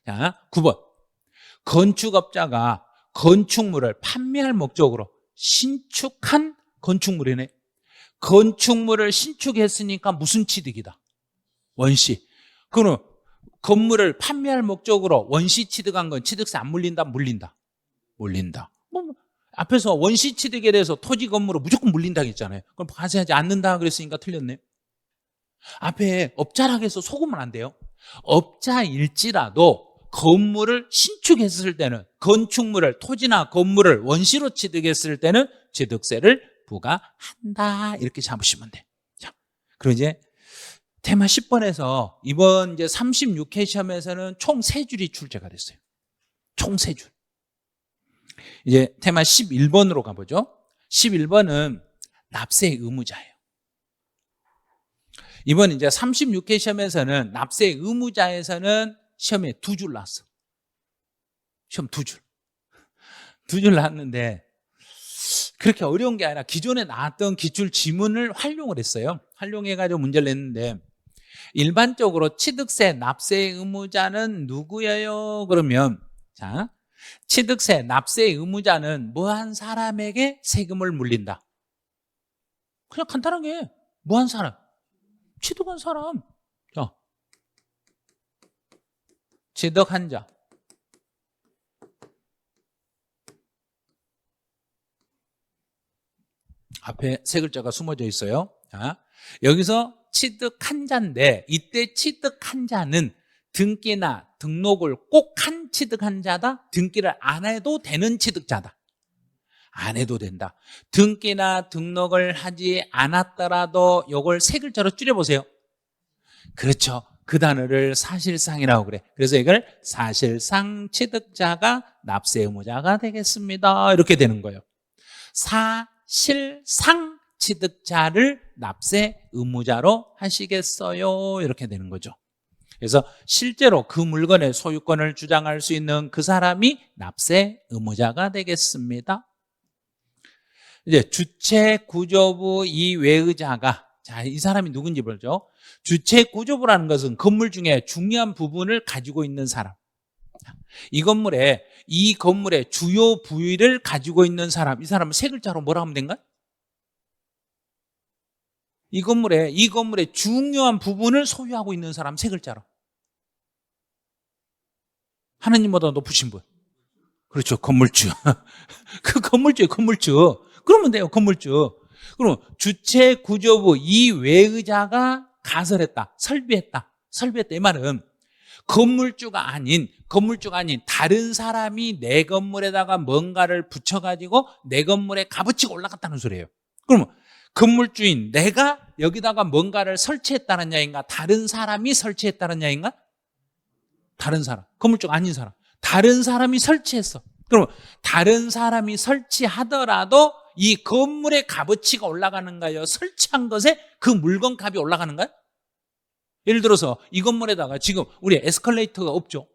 [SPEAKER 1] 자, 9번. 건축업자가 건축물을 판매할 목적으로 신축한 건축물이네. 건축물을 신축했으니까 무슨 취득이다? 원시. 그럼 건물을 판매할 목적으로 원시 취득한 건 취득세 안 물린다? 물린다. 앞에서 원시 취득에 대해서 토지 건물을 무조건 물린다고 했잖아요. 그럼 과세하지 않는다 그랬으니까 틀렸네. 앞에 업자라고 해서 속으면 안 돼요. 업자일지라도 건물을 신축했을 때는, 건축물을, 토지나 건물을 원시로 취득했을 때는 취득세를 부과한다. 이렇게 잡으시면 돼. 자, 그리고 이제 테마 10번에서 이번 이제 36회 시험에서는 총 3줄이 출제가 됐어요. 총 3줄. 이제 테마 11번으로 가보죠. 11번은 납세 의무자예요. 이번 이제 36회 시험에서는 납세 의무자에서는 시험에 2줄 나왔어. 시험 2줄. 2줄 나왔는데 그렇게 어려운 게 아니라 기존에 나왔던 기출 지문을 활용을 했어요. 활용해가지고 문제를 냈는데 일반적으로 취득세 납세 의무자는 누구예요? 그러면 자, 취득세 납세 의무자는 뭐한 사람에게 세금을 물린다. 그냥 간단하게 뭐한 사람? 취득한 사람. 자, 취득한 자. 앞에 세 글자가 숨어져 있어요. 자, 여기서 취득한 자인데 이때 취득한 자는 등기나 등록을 꼭 한 취득한 자다. 등기를 안 해도 되는 취득자다. 안 해도 된다. 등기나 등록을 하지 않았더라도 이걸 세 글자로 줄여보세요. 그렇죠. 그 단어를 사실상이라고 그래. 그래서 이걸 사실상 취득자가 납세 의무자가 되겠습니다. 이렇게 되는 거예요. 사실상 취득자를 납세 의무자로 하시겠어요? 이렇게 되는 거죠. 그래서 실제로 그 물건의 소유권을 주장할 수 있는 그 사람이 납세 의무자가 되겠습니다. 이제 주체구조부 이외의자가, 자, 이 사람이 누군지 보죠. 주체구조부라는 것은 건물 중에 중요한 부분을 가지고 있는 사람. 이 건물의 주요 부위를 가지고 있는 사람. 이 사람은 세 글자로 뭐라 하면 된가? 이 건물의 중요한 부분을 소유하고 있는 사람 세 글자로. 하느님보다 높으신 분. 그렇죠. 건물주. 그 건물주. 그러면 돼요. 건물주. 그럼 주체구조부 이외의자가 가설했다. 설비했다. 이 말은 건물주가 아닌 다른 사람이 내 건물에다가 뭔가를 붙여가지고 내 건물에 값어치가 올라갔다는 소리예요. 그러면 건물주인 내가 여기다가 뭔가를 설치했다는 야인가, 다른 사람이 설치했다는 야인가? 다른 사람, 건물주가 아닌 사람, 다른 사람이 설치했어. 그러면 다른 사람이 설치하더라도 이 건물의 값어치가 올라가는가요? 설치한 것에 그 물건 값이 올라가는가요? 예를 들어서 이 건물에다가 지금 우리 에스컬레이터가 없죠.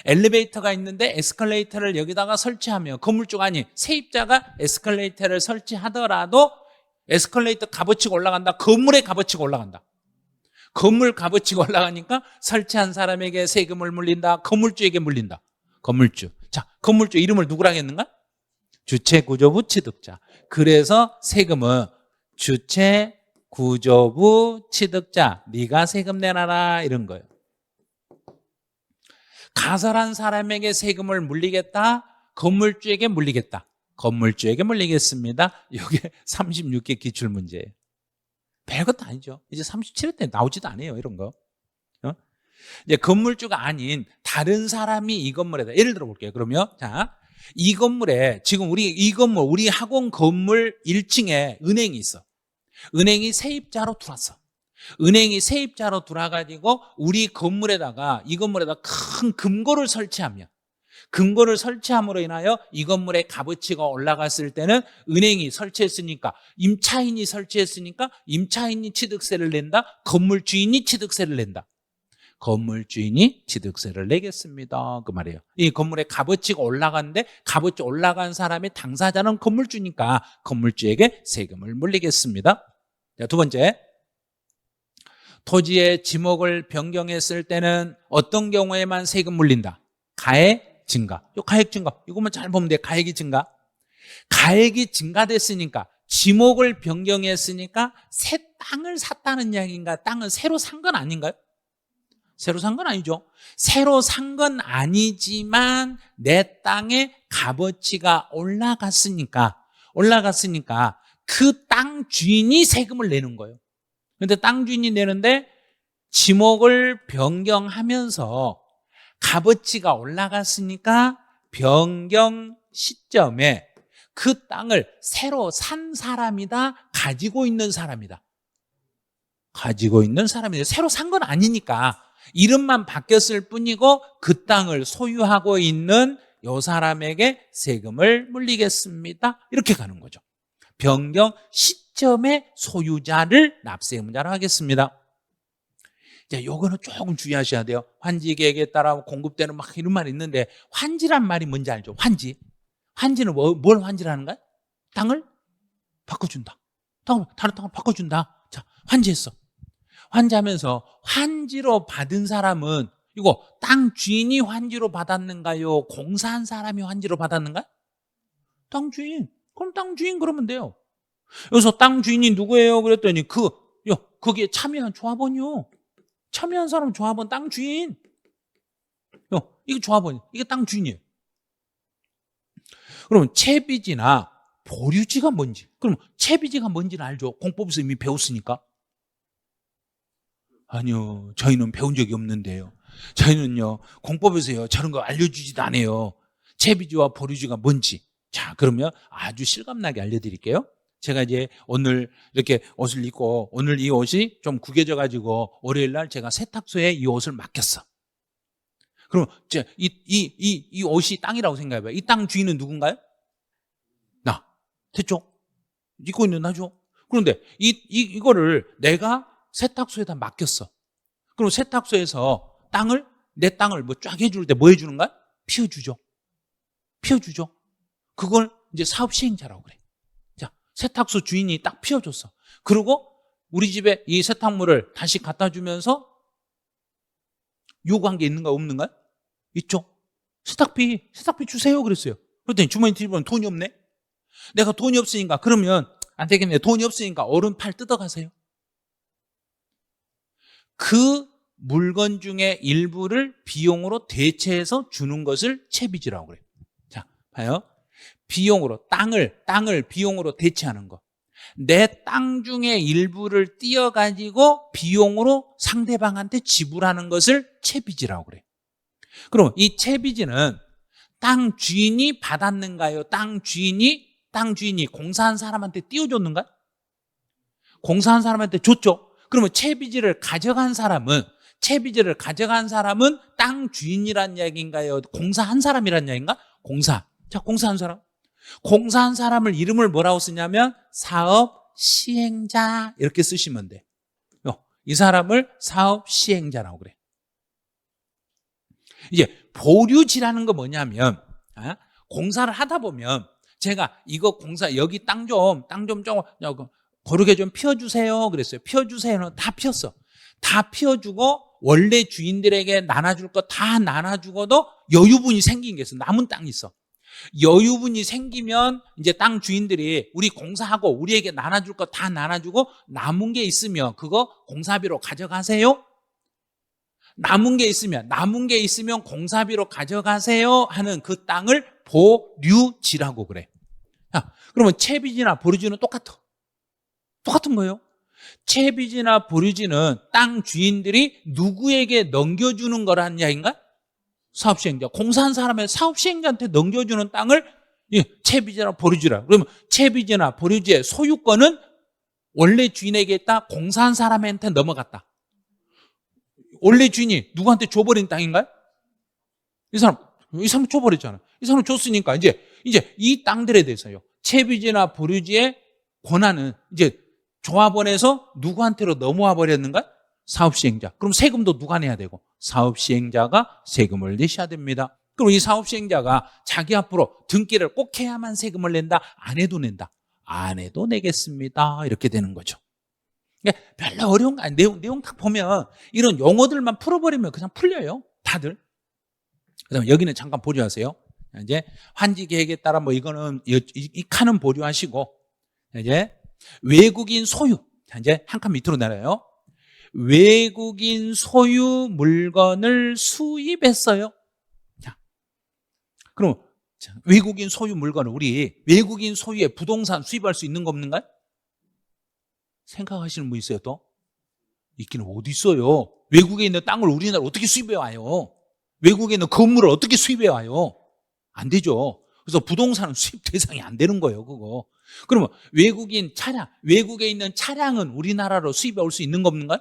[SPEAKER 1] 엘리베이터가 있는데 에스컬레이터를 여기다가 설치하면 건물주가 아닌 세입자가 에스컬레이터를 설치하더라도 에스컬레이터 값어치가 올라간다? 건물의 값어치가 올라간다? 건물 값어치가 올라가니까 설치한 사람에게 세금을 물린다? 건물주에게 물린다? 건물주. 자, 건물주 이름을 누구라고 했는가? 주체구조부 취득자. 그래서 세금은 주체구조부 취득자, 네가 세금 내놔라 이런 거예요. 가설한 사람에게 세금을 물리겠다? 건물주에게 물리겠다? 건물주에게 물리겠습니다. 이게 36개 기출문제예요. 별것도 아니죠. 이제 37회 때 나오지도 않아요, 이런 거. 이제 건물주가 아닌 다른 사람이 이 건물에다, 예를 들어 볼게요. 그러면 자, 이 건물에 지금 우리 학원 건물 1층에 은행이 있어. 은행이 세입자로 들어왔어. 은행이 세입자로 들어와가지고 우리 건물에다가 이 건물에다 큰 금고를 설치하면, 금고를 설치함으로 인하여 이 건물의 값어치가 올라갔을 때는 은행이 설치했으니까, 임차인이 설치했으니까 임차인이 취득세를 낸다? 건물 주인이 취득세를 낸다? 건물주인이 취득세를 내겠습니다, 그 말이에요. 이 건물의 값어치가 올라갔는데 값어치 올라간 사람의 당사자는 건물주니까 건물주에게 세금을 물리겠습니다. 자, 두 번째, 토지의 지목을 변경했을 때는 어떤 경우에만 세금 물린다? 가액 증가. 요 가액 증가, 이것만 잘 보면 돼. 가액이 증가. 가액이 증가됐으니까, 지목을 변경했으니까 새 땅을 샀다는 이야기인가? 땅을 새로 산 건 아닌가요? 새로 산 건 아니죠. 새로 산 건 아니지만 내 땅의 값어치가 올라갔으니까 그 땅 주인이 세금을 내는 거예요. 그런데 땅 주인이 내는데 지목을 변경하면서 값어치가 올라갔으니까 변경 시점에 그 땅을 새로 산 사람이다, 가지고 있는 사람이다? 가지고 있는 사람이다. 새로 산 건 아니니까 이름만 바뀌었을 뿐이고 그 땅을 소유하고 있는 이 사람에게 세금을 물리겠습니다. 이렇게 가는 거죠. 변경 시점의 소유자를 납세의무자로 하겠습니다. 자, 요거는 조금 주의하셔야 돼요. 환지 계획에 따라 공급되는 막 이런 말이 있는데, 환지란 말이 뭔지 알죠? 환지. 환지는 뭘 환지라는가요? 땅을 바꿔준다. 다른 땅을 바꿔준다. 자, 환지했어. 환지하면서 환지로 받은 사람은, 이거 땅 주인이 환지로 받았는가요? 공사한 사람이 환지로 받았는가? 땅 주인. 그럼 땅 주인 그러면 돼요. 여기서 땅 주인이 누구예요? 그랬더니 거기에 참여한 조합원이요. 참여한 사람 조합원, 땅 주인. 이게 조합원, 이게 땅 주인이에요. 그러면 채비지나 보류지가 뭔지. 그럼 채비지가 뭔지는 알죠? 공법에서 이미 배웠으니까. 아니요, 저희는 배운 적이 없는데요. 저희는요, 공법에서요, 저런 거 알려주지도 않아요. 채비지와 보류지가 뭔지. 자, 그러면 아주 실감나게 알려드릴게요. 제가 이제 오늘 이렇게 옷을 입고, 오늘 이 옷이 좀 구겨져 가지고 월요일 날 제가 세탁소에 이 옷을 맡겼어. 그럼 이 옷이 땅이라고 생각해 봐요. 이 땅 주인은 누군가요? 나. 됐죠? 입고 있는 나죠? 그런데 이거를 내가 세탁소에다 맡겼어. 그럼 세탁소에서 내 땅을 뭐 쫙 해줄 때 뭐 해주는가? 피워주죠. 그걸 이제 사업 시행자라고 그래. 자, 세탁소 주인이 딱 피워줬어. 그리고 우리 집에 이 세탁물을 다시 갖다 주면서 요구한 게 있는가 없는가? 있죠. 세탁비 주세요 그랬어요. 그랬더니 주머니 뒤집으면 돈이 없네. 내가 돈이 없으니까, 그러면 안 되겠네. 돈이 없으니까 얼음 팔 뜯어가세요. 그 물건 중에 일부를 비용으로 대체해서 주는 것을 채비지라고 그래요. 자, 봐요. 비용으로, 땅을 비용으로 대체하는 거. 내 땅 중에 일부를 띄어가지고 비용으로 상대방한테 지불하는 것을 채비지라고 그래요. 그럼 이 채비지는 땅 주인이 받았는가요? 땅 주인이 공사한 사람한테 띄워줬는가? 공사한 사람한테 줬죠. 그러면 채비지를 가져간 사람은 땅 주인이란 이야기인가요? 공사한 사람이란 이야기인가? 공사한 사람. 공사한 사람을 이름을 뭐라고 쓰냐면 사업 시행자 이렇게 쓰시면 돼. 이 사람을 사업 시행자라고 그래. 이제 보류지라는 거 뭐냐면 공사를 하다 보면 제가 이거 공사 여기 땅 좀 고르게 좀 피워주세요 그랬어요. 피워주세요는 다 피웠어. 다 피워주고 원래 주인들에게 나눠줄 거 다 나눠주고도 여유분이 생긴 게 있어. 남은 땅이 있어. 여유분이 생기면 이제 땅 주인들이 우리 공사하고 우리에게 나눠줄 거 다 나눠주고 남은 게 있으면 그거 공사비로 가져가세요. 남은 게 있으면 공사비로 가져가세요 하는 그 땅을 보류지라고 그래. 그러면 채비지나 보류지는 똑같은 거예요. 채비지나 보류지는 땅 주인들이 누구에게 넘겨주는 거라는 이야기인가? 사업시행자. 공사한 사람의 사업시행자한테 넘겨주는 땅을 채비지나 보류지라. 그러면 채비지나 보류지의 소유권은 원래 주인에게 있다, 공사한 사람한테 넘어갔다. 원래 주인이 누구한테 줘버린 땅인가요? 이 사람 줘버렸잖아. 이 사람 줬으니까 이제 이 땅들에 대해서요, 채비지나 보류지의 권한은 이제 조합원에서 누구한테로 넘어와 버렸는가? 사업시행자. 그럼 세금도 누가 내야 되고? 사업시행자가 세금을 내셔야 됩니다. 그럼 이 사업시행자가 자기 앞으로 등기를 꼭 해야만 세금을 낸다? 안 해도 낸다? 안 해도 내겠습니다. 이렇게 되는 거죠. 그러니까 별로 어려운 거 아니에요. 내용 딱 보면 이런 용어들만 풀어버리면 그냥 풀려요. 다들. 그다음에 여기는 잠깐 보류하세요. 이제 환지 계획에 따라 뭐 이거는 이 칸은 보류하시고, 이제 외국인 소유. 자, 이제 한 칸 밑으로 내려요. 외국인 소유 물건을 수입했어요. 자, 그럼 외국인 소유 물건을 우리 외국인 소유의 부동산 수입할 수 있는 거 없는가요? 생각하시는 분 있어요 또? 있기는 어디 있어요? 외국에 있는 땅을 우리나라 어떻게 수입해 와요? 외국에 있는 건물을 어떻게 수입해 와요? 안 되죠. 그래서 부동산은 수입 대상이 안 되는 거예요, 그거. 그러면 외국에 있는 차량은 우리나라로 수입해 올 수 있는 거 없는가요?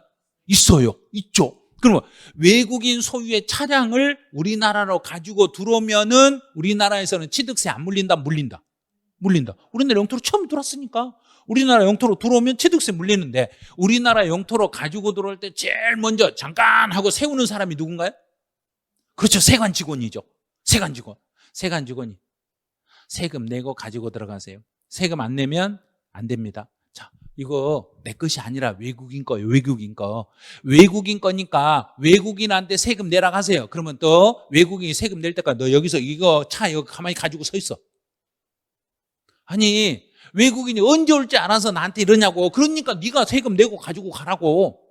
[SPEAKER 1] 있어요. 있죠. 그러면 외국인 소유의 차량을 우리나라로 가지고 들어오면은 우리나라에서는 취득세 안 물린다? 물린다. 우리나라 영토로 처음 들어왔으니까. 우리나라 영토로 들어오면 취득세 물리는데, 우리나라 영토로 가지고 들어올 때 제일 먼저 잠깐 하고 세우는 사람이 누군가요? 그렇죠. 세관 직원이죠. 세관 직원이 세금 내고 가지고 들어가세요. 세금 안 내면 안 됩니다. 자, 이거 내 것이 아니라 외국인 거예요. 외국인 거니까 외국인한테 세금 내라 하세요. 그러면 또 외국인이 세금 낼 때까지 너 여기서 이거 차 여기 가만히 가지고 서 있어. 아니, 외국인이 언제 올지 알아서 나한테 이러냐고. 그러니까 네가 세금 내고 가지고 가라고.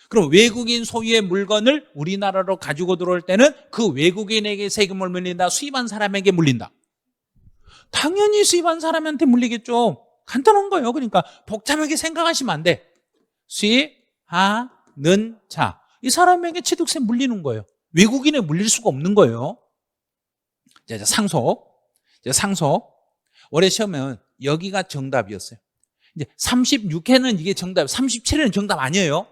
[SPEAKER 1] 그럼 외국인 소유의 물건을 우리나라로 가지고 들어올 때는 그 외국인에게 세금을 물린다? 수입한 사람에게 물린다? 당연히 수입한 사람한테 물리겠죠. 간단한 거예요. 그러니까 복잡하게 생각하시면 안 돼. 수입하는 자, 이 사람에게 취득세 물리는 거예요. 외국인에 물릴 수가 없는 거예요. 자, 상속. 올해 시험은 여기가 정답이었어요. 이제 36회는 이게 정답, 37회는 정답 아니에요.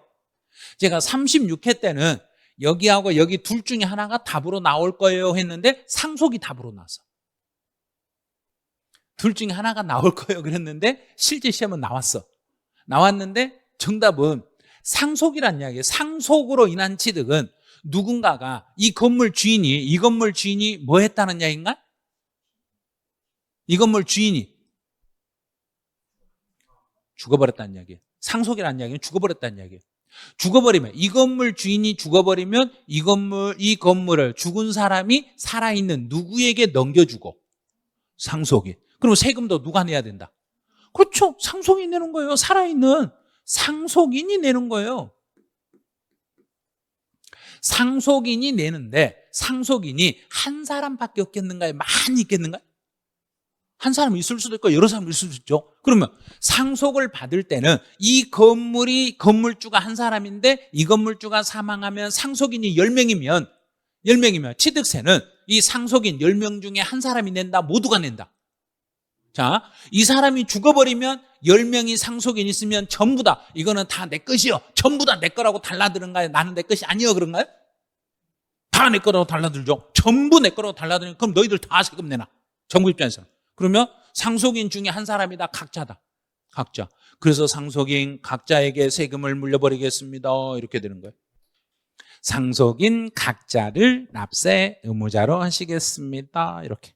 [SPEAKER 1] 제가 36회 때는 여기하고 여기 둘 중에 하나가 답으로 나올 거예요 했는데 상속이 답으로 나왔어. 둘 중에 하나가 나올 거예요 그랬는데 실제 시험은 나왔는데 정답은 상속이란 이야기예요. 상속으로 인한 취득은 누군가가 이 건물 주인이 뭐 했다는 이야기인가? 이 건물 주인이 죽어버렸다는 이야기예요. 상속이라는 이야기는 죽어버렸다는 이야기예요. 죽어버리면, 이 건물 주인이 죽어버리면 이 건물을 죽은 사람이 살아있는 누구에게 넘겨주고, 상속이. 그럼 세금도 누가 내야 된다? 그렇죠. 상속인이 내는 거예요. 살아있는 상속인이 내는 거예요. 상속인이 내는데 상속인이 한 사람밖에 없겠는가요? 많이 있겠는가요? 한 사람 있을 수도 있고 여러 사람 있을 수도 있죠. 그러면 상속을 받을 때는 이 건물이 건물주가 한 사람인데 이 건물주가 사망하면 상속인이 10명이면 10명이면 취득세는 이 상속인 10명 중에 한 사람이 낸다, 모두가 낸다. 자, 이 사람이 죽어버리면 10명이 상속인 있으면 전부 다 이거는 다 내 것이요, 전부 다 내 거라고 달라드는가요? 나는 내 것이 아니요, 그런가요? 다 내 거라고 달라들죠. 전부 내 거라고 달라드는, 그럼 너희들 다 세금 내놔, 정부 입장에서는. 그러면 상속인 중에 한 사람이다, 각자다, 각자. 그래서 상속인 각자에게 세금을 물려버리겠습니다, 이렇게 되는 거예요. 상속인 각자를 납세 의무자로 하시겠습니다, 이렇게.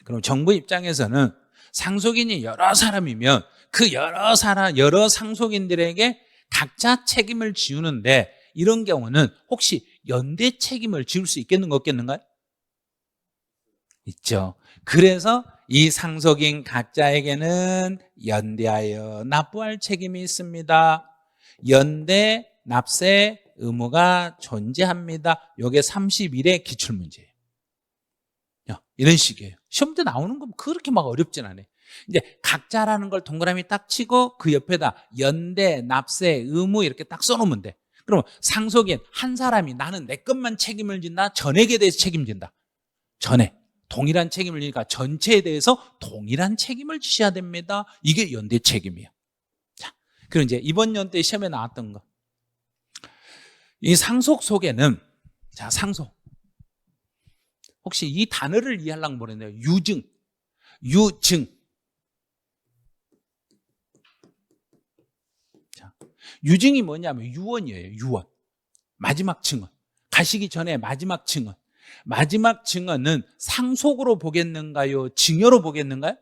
[SPEAKER 1] 그럼 정부 입장에서는 상속인이 여러 사람이면 그 여러 상속인들에게 각자 책임을 지우는데, 이런 경우는 혹시 연대 책임을 지울 수 있겠는가 없겠는가요? 있죠. 그래서 이 상속인 각자에게는 연대하여 납부할 책임이 있습니다. 연대 납세 의무가 존재합니다. 이게 31의 기출문제예요. 이런 식이에요. 시험 때 나오는 건 그렇게 막 어렵진 않아요. 이제 각자라는 걸 동그라미 딱 치고 그 옆에다 연대 납세 의무 이렇게 딱 써놓으면 돼. 그럼 상속인 한 사람이 나는 내 것만 책임을 진다, 전액에 대해서 책임진다. 전액 동일한 책임을 지니까 전체에 대해서 동일한 책임을 지셔야 됩니다. 이게 연대 책임이에요. 자, 그럼 이제 이번 연대 시험에 나왔던 거, 이 상속 속에는, 자, 상속 혹시 이 단어를 이해하려고 모르겠네요. 유증. 자, 유증이 뭐냐면 유언이에요. 유언. 마지막 증언. 가시기 전에 마지막 증언. 마지막 증언은 상속으로 보겠는가요? 증여로 보겠는가요?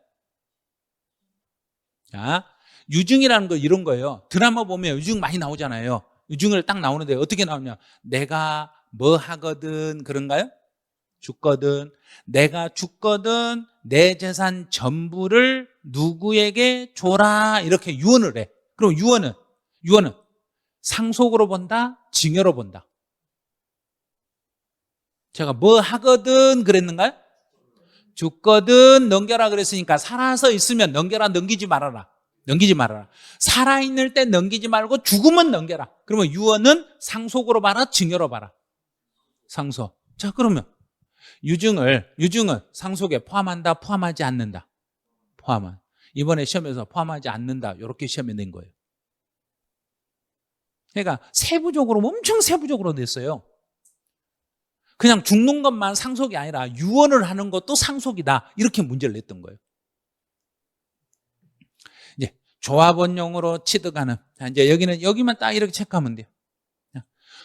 [SPEAKER 1] 자, 유증이라는 거 이런 거예요. 드라마 보면 유증 많이 나오잖아요. 유증을 딱 나오는데 어떻게 나오냐? 내가 뭐 하거든, 그런가요? 죽거든. 내가 죽거든 내 재산 전부를 누구에게 줘라, 이렇게 유언을 해. 그럼 유언은 상속으로 본다, 증여로 본다. 제가 뭐 하거든 그랬는가요? 죽거든 넘겨라 그랬으니까 살아서 있으면 넘겨라, 넘기지 말아라. 살아있을 때 넘기지 말고 죽으면 넘겨라. 그러면 유언은 상속으로 봐라, 증여로 봐라? 상속. 자, 그러면 유증은 상속에 포함한다, 포함하지 않는다? 포함한. 이번에 시험에서 포함하지 않는다, 이렇게 시험에 낸 거예요. 그러니까 세부적으로, 엄청 세부적으로 냈어요. 그냥 죽는 것만 상속이 아니라 유언을 하는 것도 상속이다, 이렇게 문제를 냈던 거예요. 이제 조합원용으로 취득하는, 이제 여기만 딱 이렇게 체크하면 돼요.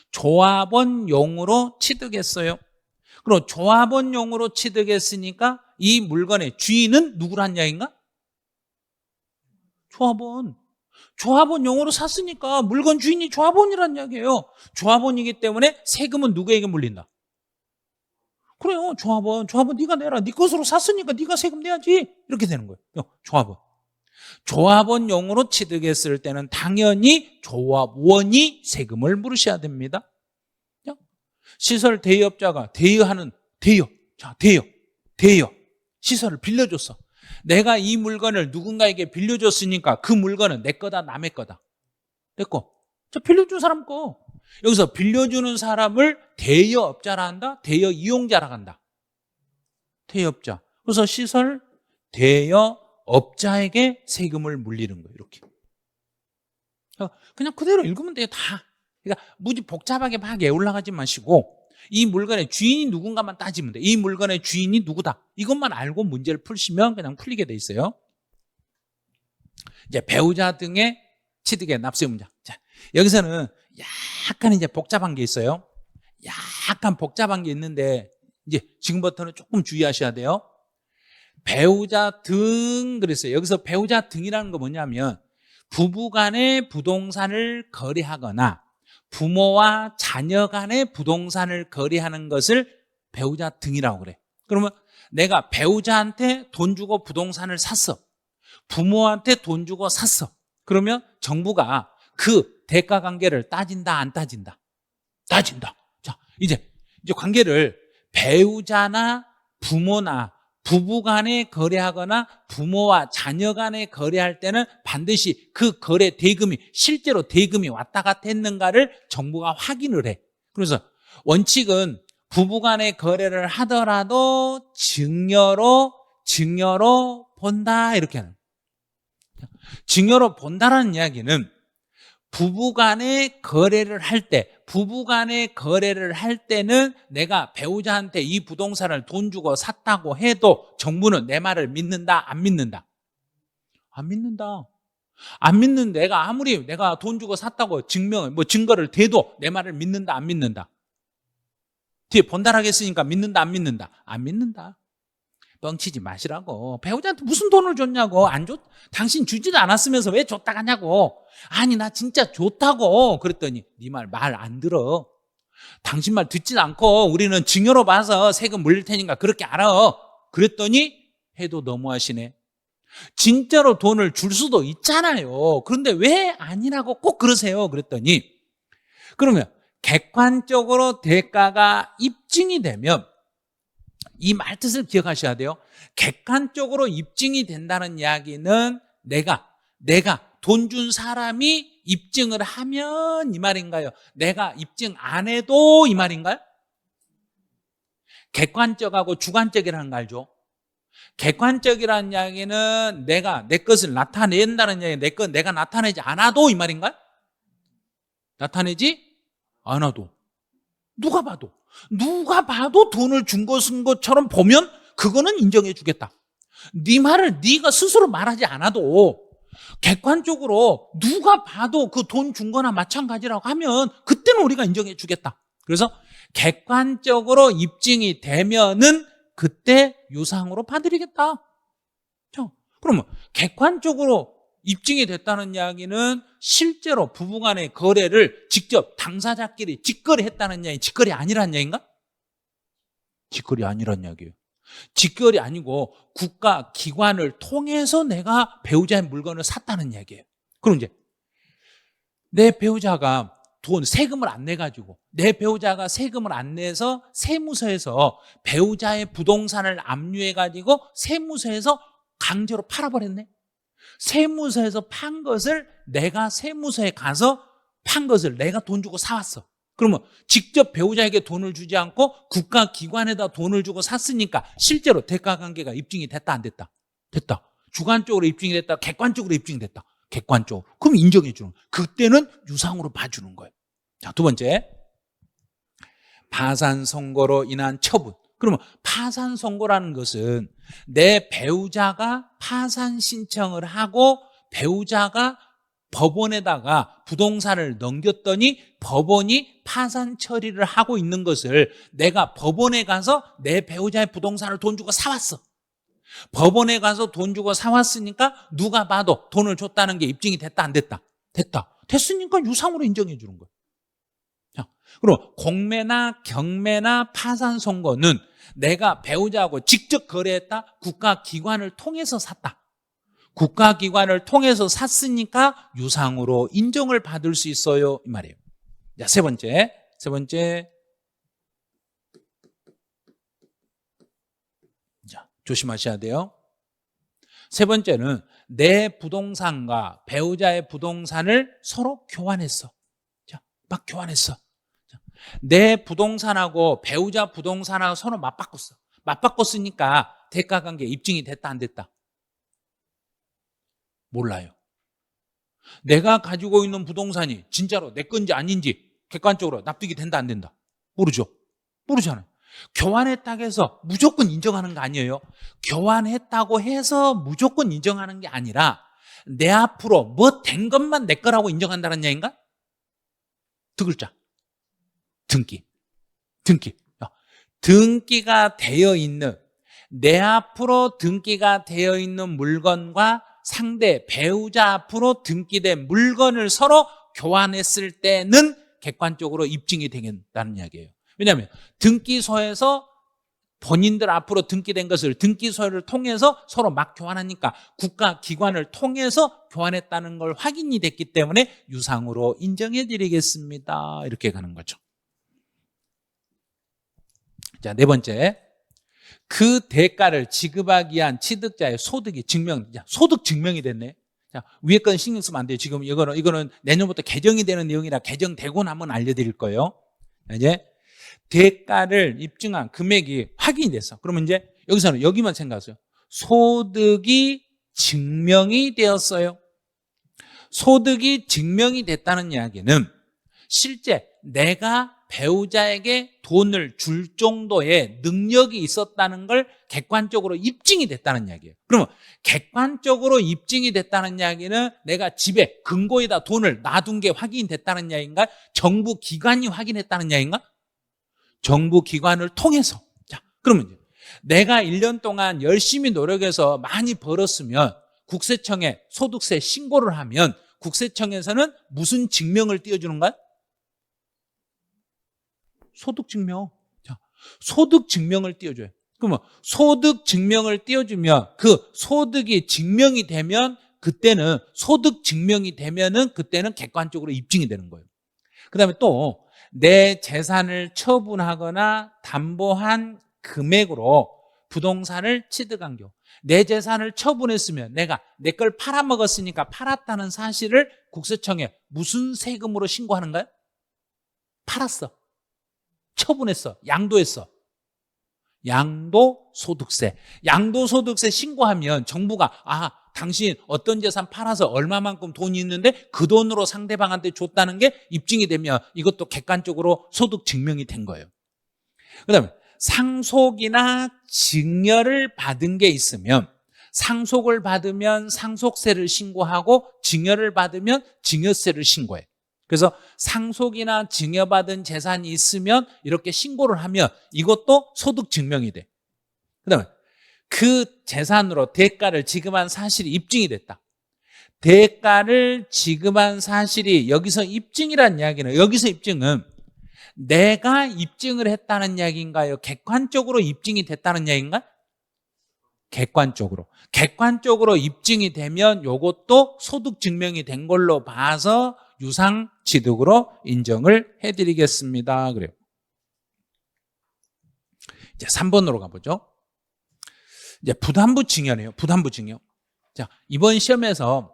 [SPEAKER 1] 조합원용으로 취득했어요. 그럼 조합원용으로 취득했으니까 이 물건의 주인은 누구란 이야기인가? 조합원용으로 샀으니까 물건 주인이 조합원이란 이야기예요. 조합원이기 때문에 세금은 누구에게 물린다? 그래요, 조합원 네가 내라. 네 것으로 샀으니까 네가 세금 내야지, 이렇게 되는 거예요. 조합원용으로 취득했을 때는 당연히 조합원이 세금을 물으셔야 됩니다. 시설 대여업자가 대여 시설을 빌려줬어. 내가 이 물건을 누군가에게 빌려줬으니까 그 물건은 내 거다, 남의 거다? 내 거. 저 빌려준 사람 거. 여기서 빌려주는 사람을 대여업자라 한다, 대여 이용자라 한다? 대여업자. 그래서 시설 대여업자에게 세금을 물리는 거예요. 이렇게. 그냥 그대로 읽으면 돼요, 다. 그러니까 무지 복잡하게 막 올라가지 마시고 이 물건의 주인이 누군가만 따지면 돼. 이 물건의 주인이 누구다, 이것만 알고 문제를 풀시면 그냥 풀리게 돼 있어요. 이제 배우자 등의 취득의 납세 문제. 자, 여기서는 약간 이제 복잡한 게 있어요. 약간 복잡한 게 있는데 이제 지금부터는 조금 주의하셔야 돼요. 배우자 등 그랬어요. 여기서 배우자 등이라는 거 뭐냐면 부부 간의 부동산을 거래하거나 부모와 자녀 간의 부동산을 거래하는 것을 배우자 등이라고 그래. 그러면 내가 배우자한테 돈 주고 부동산을 샀어. 부모한테 돈 주고 샀어. 그러면 정부가 그 대가 관계를 따진다, 안 따진다? 따진다. 자, 이제 관계를 배우자나 부모나 부부 간에 거래하거나 부모와 자녀 간에 거래할 때는 반드시 그 거래 대금이 실제로 대금이 왔다 갔다 했는가를 정부가 확인을 해. 그래서 원칙은 부부간의 거래를 하더라도 증여로 본다 이렇게 하는. 증여로 본다라는 이야기는 부부간의 거래를 할 때는 내가 배우자한테 이 부동산을 돈 주고 샀다고 해도 정부는 내 말을 믿는다, 안 믿는다? 안 믿는다. 안 믿는 내가 아무리 내가 돈 주고 샀다고 증거를 대도 내 말을 믿는다, 안 믿는다? 뒤에 본다라고 했으니까 믿는다, 안 믿는다? 안 믿는다. 뻥치지 마시라고. 배우자한테 무슨 돈을 줬냐고. 안 줬, 당신 주지도 않았으면서 왜 줬다 가냐고. 아니 나 진짜 줬다고. 그랬더니 네 말 안 들어. 당신 말 듣지도 않고 우리는 증여로 봐서 세금 물릴 테니까 그렇게 알아. 그랬더니 해도 너무하시네. 진짜로 돈을 줄 수도 있잖아요. 그런데 왜 아니라고 꼭 그러세요? 그랬더니 그러면 객관적으로 대가가 입증이 되면 이 말 뜻을 기억하셔야 돼요. 객관적으로 입증이 된다는 이야기는 내가 돈 준 사람이 입증을 하면 이 말인가요? 내가 입증 안 해도 이 말인가요? 객관적하고 주관적이라는 거 알죠? 객관적이라는 이야기는 내가 내 것을 나타낸다는 이야기, 내가 나타내지 않아도 이 말인가요? 나타내지 않아도 누가 봐도 돈을 준 것처럼 보면 그거는 인정해 주겠다. 네 말을 네가 스스로 말하지 않아도 객관적으로 누가 봐도 그 돈 준 거나 마찬가지라고 하면 그때는 우리가 인정해 주겠다. 그래서 객관적으로 입증이 되면은 그때 유상으로 봐드리겠다. 그러면 객관적으로 입증이 됐다는 이야기는 실제로 부부간의 거래를 직접 당사자끼리 직거래했다는 이야기, 직거래 아니라는 이야기인가? 직거래 아니라는 이야기예요. 직거래 아니고 국가 기관을 통해서 내가 배우자의 물건을 샀다는 이야기예요. 그럼 이제 내 배우자가 세금을 안 내가지고 내 배우자가 세금을 안 내서 세무서에서 배우자의 부동산을 압류해가지고 세무서에서 강제로 팔아버렸네. 세무서에서 판 것을 내가 세무서에 가서 판 것을 내가 돈 주고 사왔어. 그러면 직접 배우자에게 돈을 주지 않고 국가기관에다 돈을 주고 샀으니까 실제로 대가관계가 입증이 됐다, 안 됐다? 됐다. 주관적으로 입증이 됐다, 객관적으로 입증이 됐다. 객관적으로. 그럼 인정해 주는 거예요. 그때는 유상으로 봐주는 거예요. 자, 두 번째, 파산 선고로 인한 처분. 그러면 파산 선고라는 것은 내 배우자가 파산 신청을 하고 배우자가 법원에다가 부동산을 넘겼더니 법원이 파산 처리를 하고 있는 것을 내가 법원에 가서 내 배우자의 부동산을 돈 주고 사왔어. 법원에 가서 돈 주고 사왔으니까 누가 봐도 돈을 줬다는 게 입증이 됐다, 안 됐다? 됐다. 됐으니까 유상으로 인정해 주는 거예요. 자, 그럼 공매나 경매나 파산 선고는 내가 배우자하고 직접 거래했다, 국가기관을 통해서 샀다. 국가기관을 통해서 샀으니까 유상으로 인정을 받을 수 있어요, 이 말이에요. 자, 세 번째. 자, 조심하셔야 돼요. 세 번째는 내 부동산과 배우자의 부동산을 서로 교환했어. 자, 막 교환했어. 자, 내 부동산하고 배우자 부동산하고 서로 맞바꿨어. 맞바꿨으니까 대가관계 입증이 됐다, 안 됐다? 몰라요. 내가 가지고 있는 부동산이 진짜로 내 건지 아닌지 객관적으로 납득이 된다, 안 된다? 모르죠. 모르잖아요. 교환했다고 해서 무조건 인정하는 거 아니에요. 교환했다고 해서 무조건 인정하는 게 아니라 내 앞으로 뭐 된 것만 내 거라고 인정한다는 얘기인가? 두 글자. 등기. 등기가 되어 있는, 내 앞으로 등기가 되어 있는 물건과 상대 배우자 앞으로 등기된 물건을 서로 교환했을 때는 객관적으로 입증이 되겠다는 이야기예요. 왜냐하면 등기소에서 본인들 앞으로 등기된 것을 등기소를 통해서 서로 막 교환하니까 국가기관을 통해서 교환했다는 걸 확인이 됐기 때문에 유상으로 인정해 드리겠습니다. 이렇게 가는 거죠. 자, 네 번째, 그 대가를 지급하기 위한 취득자의 소득이 소득 증명이 됐네. 자, 위에 건 신경 쓰면 안 돼요. 지금 이거는 내년부터 개정이 되는 내용이라 개정되고 나면 알려드릴 거예요. 이제 대가를 입증한 금액이 확인이 됐어. 그러면 이제 여기서는 여기만 생각하세요. 소득이 증명이 되었어요. 소득이 증명이 됐다는 이야기는 실제 내가 배우자에게 돈을 줄 정도의 능력이 있었다는 걸 객관적으로 입증이 됐다는 이야기예요. 그러면 객관적으로 입증이 됐다는 이야기는 내가 집에 금고에다 돈을 놔둔 게 확인됐다는 이야기인가? 정부 기관이 확인했다는 이야기인가? 정부 기관을 통해서. 자, 그러면 이제 내가 1년 동안 열심히 노력해서 많이 벌었으면 국세청에 소득세 신고를 하면 국세청에서는 무슨 증명을 띄워주는가? 소득증명. 자, 소득증명을 띄워줘요. 그러면 소득증명을 띄워주면 그 소득이 증명이 되면 그때는 소득증명이 되면은 그때는 객관적으로 입증이 되는 거예요. 그 다음에 또 내 재산을 처분하거나 담보한 금액으로 부동산을 취득한 경우 내 재산을 처분했으면 내가 내 걸 팔아먹었으니까 팔았다는 사실을 국세청에 무슨 세금으로 신고하는가요? 팔았어. 처분했어. 양도했어. 양도소득세. 양도소득세 신고하면 정부가 당신 어떤 재산 팔아서 얼마만큼 돈이 있는데 그 돈으로 상대방한테 줬다는 게 입증이 되면 이것도 객관적으로 소득 증명이 된 거예요. 그다음에 상속이나 증여를 받은 게 있으면 상속을 받으면 상속세를 신고하고 증여를 받으면 증여세를 신고해. 그래서 상속이나 증여받은 재산이 있으면 이렇게 신고를 하면 이것도 소득 증명이 돼. 그다음에 그 재산으로 대가를 지급한 사실이 입증이 됐다. 대가를 지급한 사실이 여기서 입증이라는 이야기는 여기서 입증은 내가 입증을 했다는 이야기인가요? 객관적으로 입증이 됐다는 이야기인가? 객관적으로. 객관적으로 입증이 되면 이것도 소득 증명이 된 걸로 봐서 유상취득으로 인정을 해드리겠습니다. 그래요. 이제 3번으로 가보죠. 이제 부담부 증여네요. 부담부 증여. 자, 이번 시험에서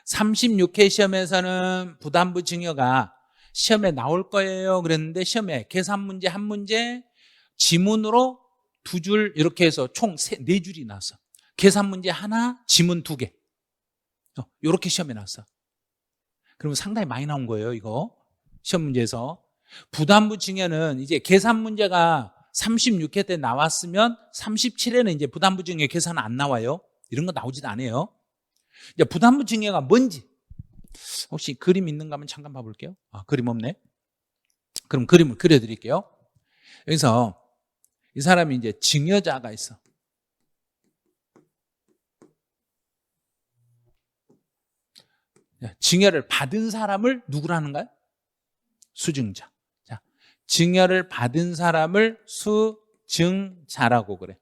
[SPEAKER 1] 36회 시험에서는 부담부 증여가 시험에 나올 거예요. 그랬는데 시험에 계산 문제 한 문제, 지문으로 2줄 이렇게 해서 총 4줄이 나왔어. 계산 문제 하나, 지문 2개. 이렇게 시험에 나왔어. 그러면 상당히 많이 나온 거예요, 이거. 시험 문제에서. 부담부 증여는 이제 계산 문제가 36회 때 나왔으면 37회는 이제 부담부 증여 계산은 안 나와요. 이런 거 나오지도 않아요. 이제 부담부 증여가 뭔지 혹시 그림 있는가 하면 잠깐 봐볼게요. 그림 없네. 그럼 그림을 그려드릴게요. 여기서 이 사람이 이제 증여자가 있어. 증여를 받은 사람을 누구라는가요? 수증자. 자, 증여를 받은 사람을 수증자라고 그래.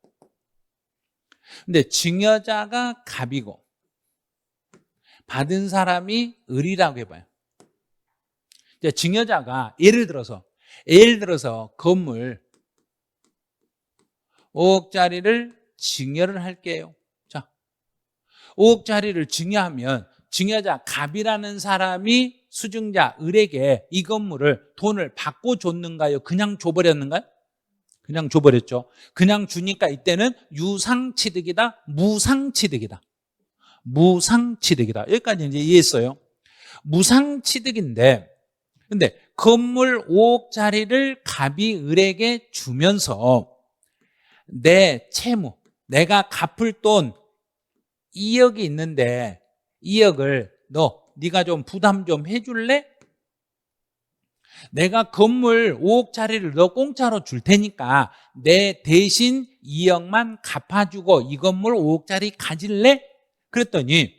[SPEAKER 1] 근데 증여자가 갑이고 받은 사람이 을이라고 해봐요. 이제 증여자가 예를 들어서 건물 5억짜리를 증여를 할게요. 자, 5억짜리를 증여하면 증여자 갑이라는 사람이 수증자 을에게 이 건물을 돈을 받고 줬는가요? 그냥 줘버렸는가요? 그냥 줘버렸죠. 그냥 주니까 이때는 유상취득이다, 무상취득이다. 무상취득이다. 여기까지 이제 이해했어요. 무상취득인데, 근데 건물 5억짜리를 갑이 을에게 주면서 내 채무, 내가 갚을 돈 2억이 있는데 2억을 네가 좀 부담 좀 해줄래? 내가 건물 5억짜리를 너 공짜로 줄 테니까 내 대신 2억만 갚아주고 이 건물 5억짜리 가질래? 그랬더니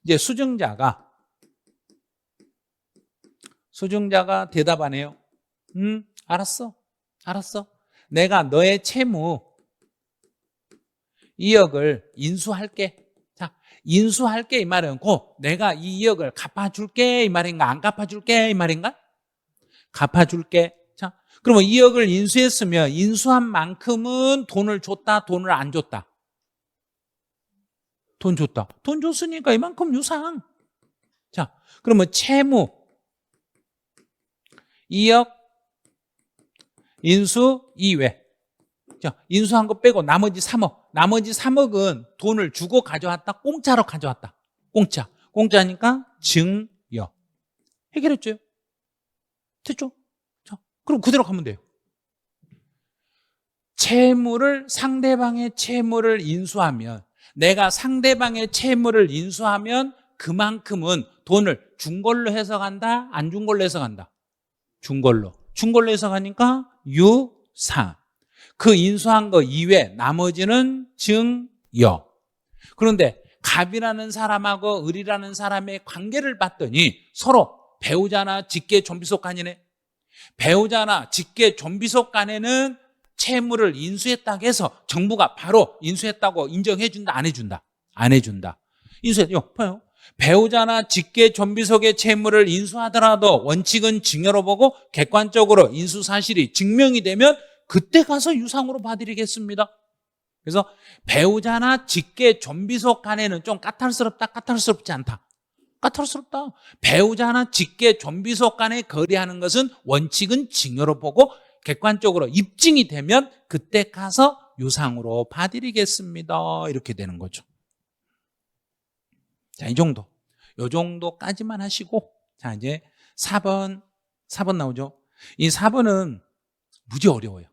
[SPEAKER 1] 이제 수증자가 대답하네요. 알았어. 내가 너의 채무 2억을 인수할게. 자, 인수할게 이 말은 내가 이 2억을 갚아줄게 이 말인가? 안 갚아줄게 이 말인가? 갚아줄게. 자, 그러면 2억을 인수했으면 인수한 만큼은 돈을 줬다, 돈을 안 줬다? 돈 줬다. 돈 줬으니까 이만큼 유상. 자, 그러면 채무 2억 인수 2회. 자, 인수한 거 빼고 나머지 3억. 나머지 3억은 돈을 주고 가져왔다, 공짜로 가져왔다. 공짜. 공짜니까 증여. 해결했죠? 됐죠? 자, 그럼 그대로 가면 돼요. 상대방의 채무를 인수하면, 내가 상대방의 채무를 인수하면 그만큼은 돈을 준 걸로 해석한다, 안 준 걸로 해석한다? 준 걸로. 준 걸로 해석하니까 유상. 그 인수한 거 이외 나머지는 증여. 그런데 갑이라는 사람하고 을이라는 사람의 관계를 봤더니 서로 배우자나 직계 존비속 간이네. 배우자나 직계 존비속 간에는 채무를 인수했다고 해서 정부가 바로 인수했다고 인정해 준다, 안 해준다? 안 해준다. 인수해요. 봐요. 배우자나 직계 존비속의 채무를 인수하더라도 원칙은 증여로 보고 객관적으로 인수 사실이 증명이 되면 그때 가서 유상으로 봐드리겠습니다. 그래서 배우자나 직계 존비속 간에는 좀 까탈스럽다, 까탈스럽지 않다? 까탈스럽다. 배우자나 직계 존비속 간에 거래하는 것은 원칙은 증여로 보고 객관적으로 입증이 되면 그때 가서 유상으로 봐드리겠습니다. 이렇게 되는 거죠. 자, 이 정도. 요 정도까지만 하시고, 자, 이제 4번 나오죠. 이 4번은 무지 어려워요.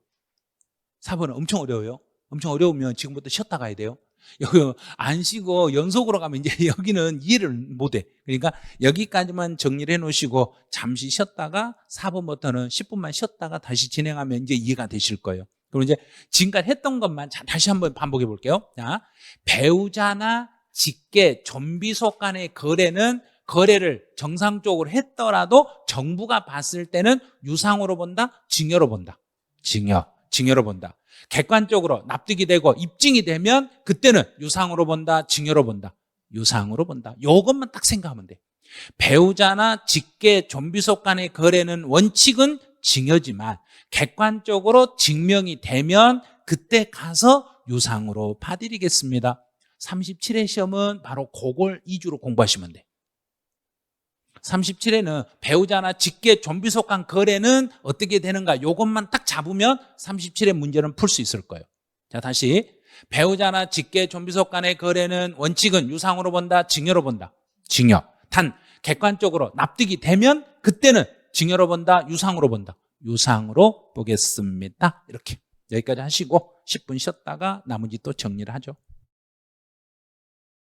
[SPEAKER 1] 4번은 엄청 어려워요. 엄청 어려우면 지금부터 쉬었다 가야 돼요. 여기 안 쉬고 연속으로 가면 이제 여기는 이해를 못 해. 그러니까 여기까지만 정리를 해 놓으시고 잠시 쉬었다가 4번부터는 10분만 쉬었다가 다시 진행하면 이제 이해가 되실 거예요. 그럼 이제 지금까지 했던 것만 다시 한번 반복해 볼게요. 자, 배우자나 직계 존비속 간의 거래를 정상적으로 했더라도 정부가 봤을 때는 유상으로 본다, 증여로 본다? 증여로 본다. 객관적으로 납득이 되고 입증이 되면 그때는 유상으로 본다, 증여로 본다? 유상으로 본다. 이것만 딱 생각하면 돼. 배우자나 직계 존비속 간의 거래는 원칙은 증여지만 객관적으로 증명이 되면 그때 가서 유상으로 봐드리겠습니다. 37회 시험은 바로 그걸 2주로 공부하시면 돼. 37회는 배우자나 직계 존비속 간 거래는 어떻게 되는가, 이것만 딱 잡으면 37회 문제는 풀 수 있을 거예요. 자, 다시. 배우자나 직계 존비속 간의 거래는 원칙은 유상으로 본다, 증여로 본다? 증여. 단 객관적으로 납득이 되면 그때는 증여로 본다, 유상으로 본다? 유상으로 보겠습니다. 이렇게 여기까지 하시고 10분 쉬었다가 나머지 또 정리를 하죠.